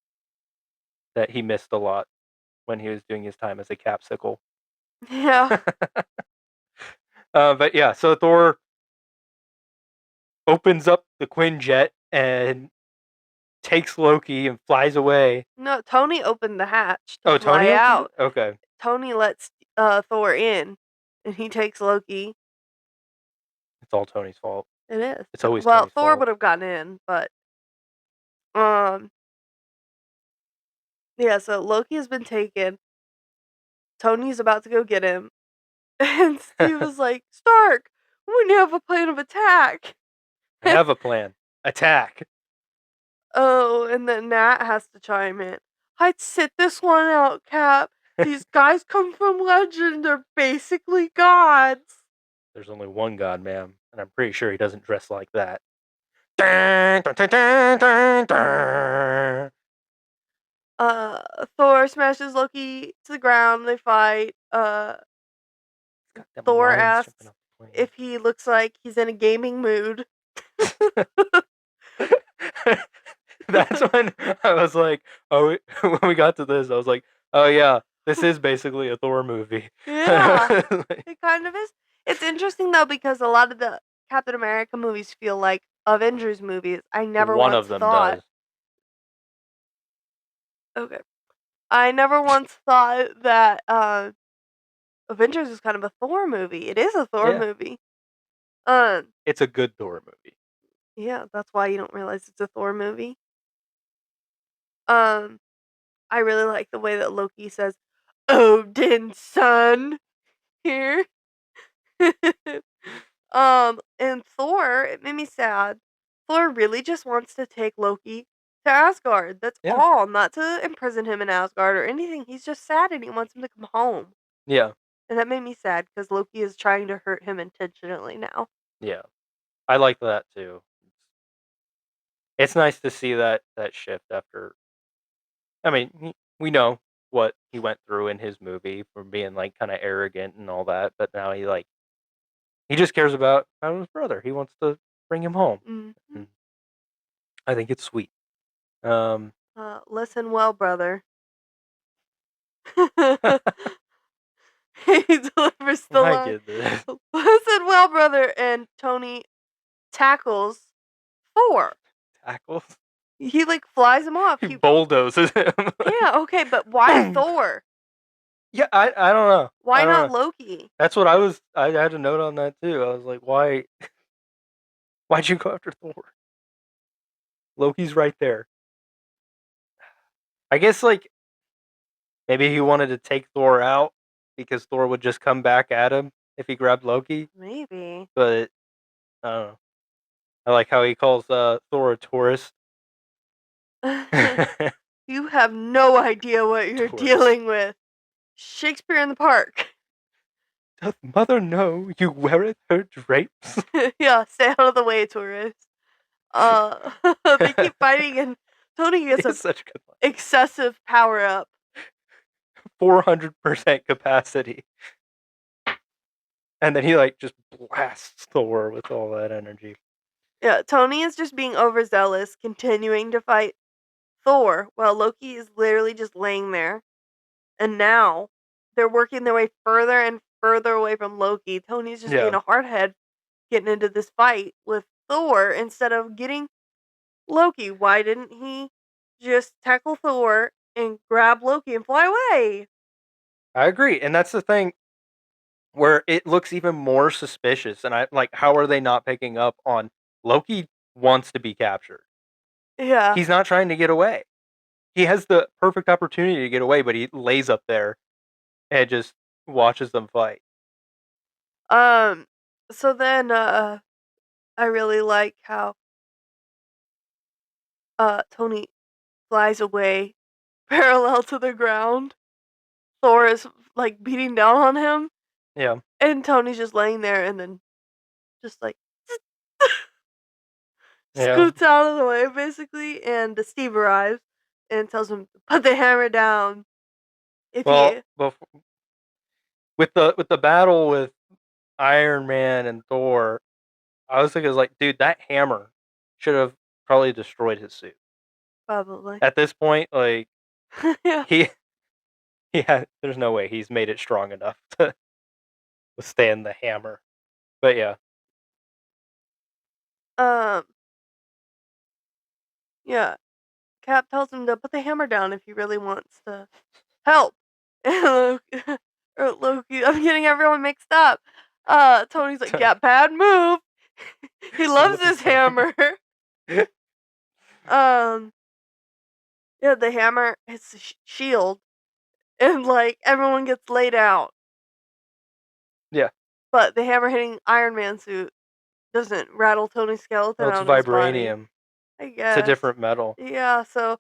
that he missed a lot when he was doing his time as a capsicle. Yeah. But yeah, so Thor opens up the Quinjet and takes Loki and flies away. No, Tony opened the hatch to Oh, fly Tony opened it? out. Okay. Tony lets Thor in, and he takes Loki. It's all Tony's fault. It is. It's always Well, Tony's Thor fault. would have gotten in, but um, yeah. So Loki has been taken. Tony's about to go get him, and Steve I is like, "Stark, we need to have a plan of attack." have a plan. Attack. Oh, and then Nat has to chime in. I'd sit this one out, Cap. These guys come from legend. They're basically gods. There's only one God, ma'am, and I'm pretty sure he doesn't dress like that. Thor smashes Loki to the ground. They fight. Got them Thor lines jumping asks off the plane. if he looks like he's in a gaming mood. That's when I was like, oh, when we got to this, I was like, oh yeah, this is basically a Thor movie. Yeah, it kind of is. It's interesting though because a lot of the Captain America movies feel like Avengers movies. I never One once of them thought. does. Okay, I never once thought that Avengers is kind of a Thor movie. It is a Thor Yeah, movie. Um, it's a good Thor movie. yeah, that's why you don't realize it's a Thor movie. Um, I really like the way that Loki says, "Odin's son" here. And Thor, it made me sad. Thor really just wants to take Loki to Asgard. That's Yeah, all. Not to imprison him in Asgard or anything. He's just sad and he wants him to come home. yeah, And that made me sad because Loki is trying to hurt him intentionally now. yeah. I like that too. It's nice to see that shift after. I mean, we know what he went through in his movie from being like kind of arrogant and all that, but now he just cares about his brother. He wants to bring him home. Hmm. And I think it's sweet. Um, Listen well, brother. He delivers the I line. get this. Listen well, brother. And Tony tackles Thor. Tackles. He like flies him off. He bulldozes him. Yeah, okay, but why Thor? Yeah, I don't know. Why I don't not know. Loki? That's what I had a note on that too. I was like, why'd you go after Thor? Loki's right there. I guess like Maybe he wanted to take Thor out because Thor would just come back at him if he grabbed Loki. Maybe. But I don't know. I like how he calls Thor a tourist. You have no idea what you're Tourist. dealing with. Shakespeare in the Park. Doth mother know you weareth her drapes? Yeah, stay out of the way, tourists. Uh, they keep fighting, and Tony gets a It's such a good line. excessive power up. 400% capacity. And then he like just blasts Thor with all that energy. Yeah, Tony is just being overzealous, continuing to fight Thor, while Loki is literally just laying there. And now they're working their way further and further away from Loki. Tony's just being Yeah. a hardhead, getting into this fight with Thor instead of getting Loki. Why didn't he just tackle Thor and grab Loki and fly away? I agree. And that's the thing where it looks even more suspicious. And I like, how are they not picking up on Loki wants to be captured? Yeah. He's not trying to get away. He has the perfect opportunity to get away, but he lays up there and just watches them fight. Um. So then, I really like how Tony flies away parallel to the ground. Thor is like beating down on him, Yeah. and Tony's just laying there, and then just like Yeah. scoots out of the way basically. And Steve arrives and tells him put the hammer down. If Well, he with the battle with Iron Man and Thor, I was thinking, like, dude, that hammer should have probably destroyed his suit. probably, At this point, like, yeah. he, there's no way he's made it strong enough to withstand the hammer. But yeah, Um, yeah. Cap tells him to put the hammer down if he really wants to help. And Loki, I'm getting everyone mixed up. Tony's like, yeah, bad move. He I loves love his his hammer. hammer. um, yeah, the hammer hits the shield, and like everyone gets laid out. Yeah, But the hammer hitting Iron Man suit doesn't rattle Tony's skeleton well, it's out of his body. vibranium. I It's a guess. different metal. Yeah. So,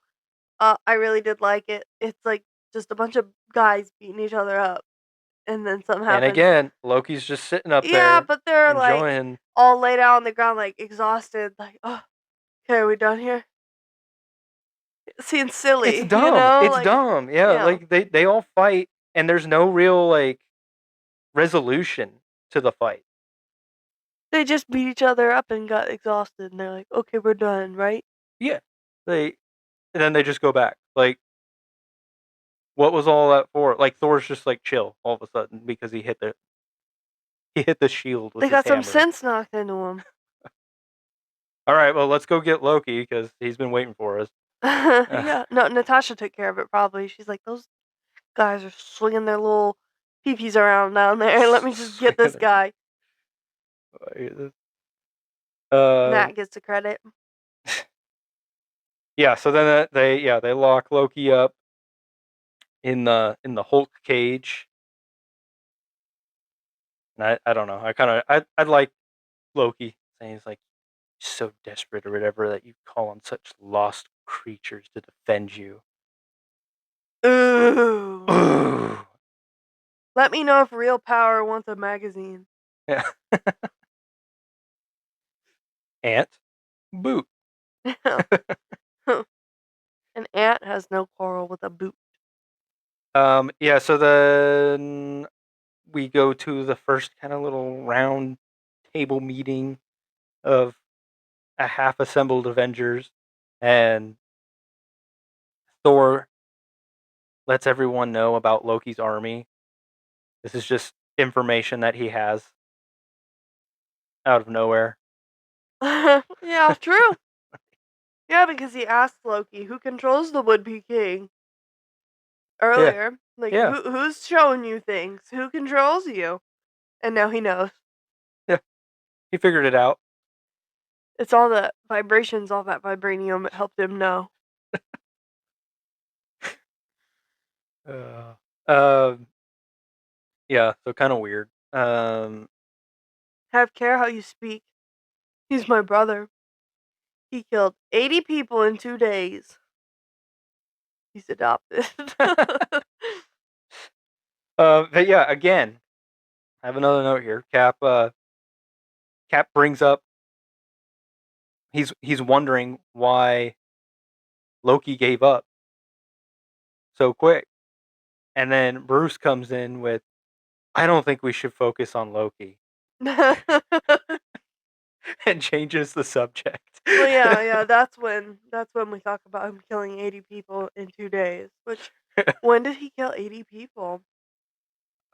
I really did like it. It's like just a bunch of guys beating each other up, and then something And happens. again, Loki's just sitting up Yeah, there but they're like enjoying. all laid out on the ground, like exhausted. Like, oh, okay, are we done here? Seems It's silly, you dumb. know? It's Like, dumb. Yeah, yeah, like they all fight, and there's no real like resolution to the fight. they just beat each other up and got exhausted, and they're like, okay, we're done, right? Yeah, they and then they just go back. Like, what was all that for? Like Thor's just like chill all of a sudden because he hit the shield with They his got some hammer. sense knocked into them. All right, well, let's go get Loki because he's been waiting for us. Yeah, no, Natasha took care of it probably. She's like, those guys are swinging their little peepees around down there. Let me just get this guy. um, Nat gets the credit. yeah. So then they lock Loki up in the Hulk cage. And I don't know. I'd like Loki saying he's like so desperate or whatever that you call on such lost creatures to defend you. Ooh. Ooh. Let me know if Real Power wants a magazine. Yeah. Ant boot. An ant has no quarrel with a boot. Yeah, so then we go to the first kind of little round table meeting of a half assembled Avengers, and Thor lets everyone know about Loki's army. This is just information that he has out of nowhere. Yeah, true. Yeah, because he asked Loki who controls the would be king Yeah, earlier. Like, yeah, who's showing you things? Who controls you? And now he knows. yeah. He figured it out. It's all the vibrations, all that vibranium helped him know. Uh, um, yeah, so kind of weird. Have care how you speak. He's my brother. He killed 80 people in 2 days. He's adopted. but yeah, again, I have another note here. Cap brings up he's wondering why Loki gave up so quick, and then Bruce comes in with, "I don't think we should focus on Loki," and changes the subject. Well, yeah, that's when we talk about him killing 80 people in 2 days. Which when did he kill 80 people?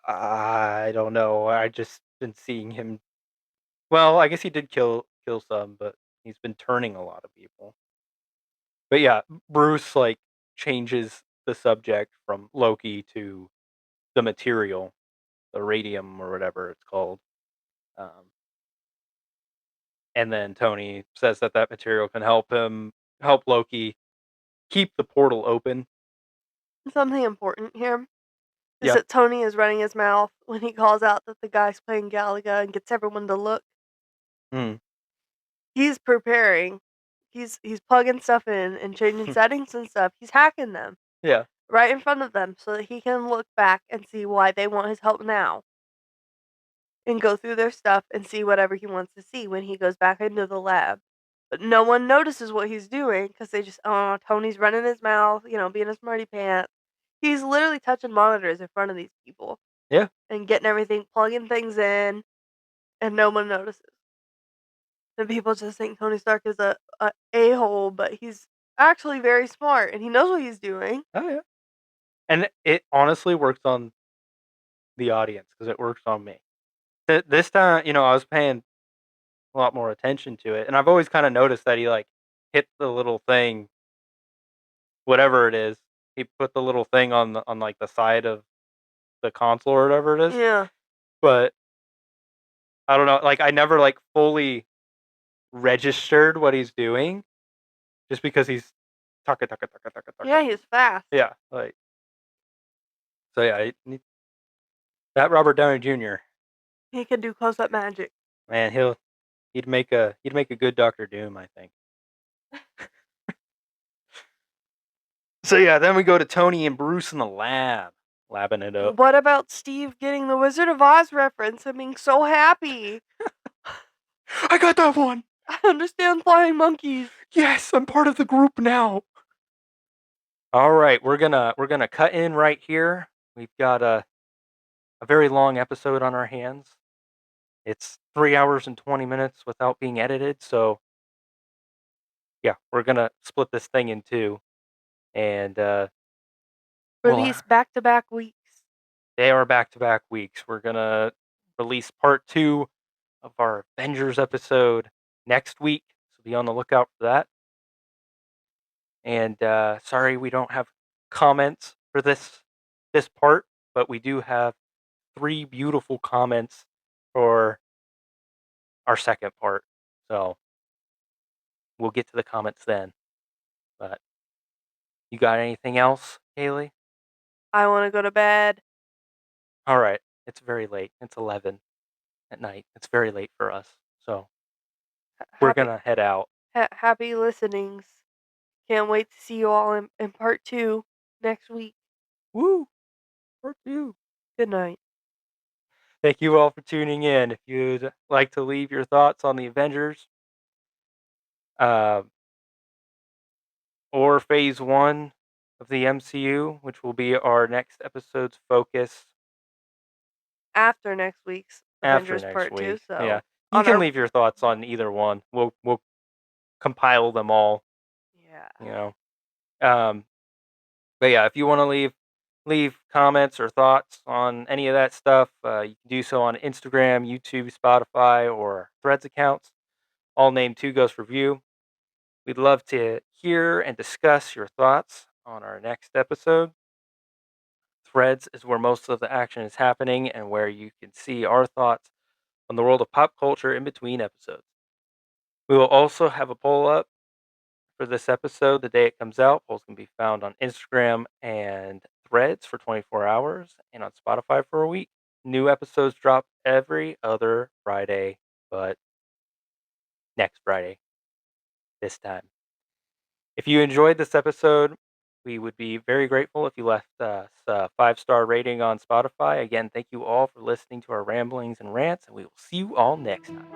I don't know. I just been seeing him. Well, I guess he did kill some, but he's been turning a lot of people. But yeah, Bruce like changes the subject from Loki to the material, the radium or whatever it's called. Um, and then Tony says that that material can help Loki keep the portal open. Something important here is Yeah. that Tony is running his mouth when he calls out that the guy's playing Galaga and gets everyone to look. Mm. He's preparing. He's plugging stuff in and changing settings and stuff. He's hacking them Yeah. right in front of them so that he can look back and see why they want his help now and go through their stuff and see whatever he wants to see when he goes back into the lab. But no one notices what he's doing because they just, oh, Tony's running his mouth, being a smarty pants. He's literally touching monitors in front of these people Yeah. and getting everything, plugging things in, and no one notices. And people just think Tony Stark is a hole, but he's actually very smart and he knows what he's doing. Oh yeah. And it honestly works on the audience because it works on me. This time, I was paying a lot more attention to it, and I've always kind of noticed that he like hit the little thing, whatever it is. He put the little thing on like the side of the console or whatever it is. Yeah. But I don't know, like I never like fully registered what he's doing just because he's taka taka taka taka taka. Yeah, he's fast. Yeah, like so. Yeah, that Robert Downey Jr. He can do close up magic. Man, he'd make a good Doctor Doom, I think. So yeah, then we go to Tony and Bruce in the lab, labbing it up. What about Steve getting the Wizard of Oz reference and being so happy? I got that one. I understand flying monkeys. Yes, I'm part of the group now. All right, we're gonna cut in right here. We've got a very long episode on our hands. It's 3 hours and 20 minutes without being edited. So yeah, we're gonna split this thing in two, and well, Release back to back weeks. they are back to back weeks. We're gonna release part two of our Avengers episode next week, so be on the lookout for that. And sorry we don't have comments for this part, but we do have three beautiful comments for our second part. So we'll get to the comments then. But you got anything else, Caylee? I want to go to bed. All right. It's very late. It's 11 at night. It's very late for us. So we're Happy gonna head out. happy listenings. Can't wait to see you all in part 2 next week. Woo! Part two. Good night. Thank you all for tuning in. If you'd like to leave your thoughts on the Avengers, uh, or Phase One of the MCU, which will be our next episode's focus After next week's after Avengers next part 2, week. Yeah, so you on can our leave your thoughts on either one. We'll compile them all. yeah. You know, um, but yeah, if you want to leave comments or thoughts on any of that stuff, you can do so on Instagram, YouTube, Spotify, or Threads accounts, all named Two Ghost Review. We'd love to hear and discuss your thoughts on our next episode. Threads is where most of the action is happening and where you can see our thoughts on the world of pop culture in between episodes. We will also have a poll up for this episode the day it comes out. Polls can be found on Instagram and Threads for 24 hours and on Spotify for a week. New episodes drop every other Friday, but next Friday this time. If you enjoyed this episode, we would be very grateful if you left us a 5-star rating on Spotify. Again, thank you all for listening to our ramblings and rants, and we will see you all next time.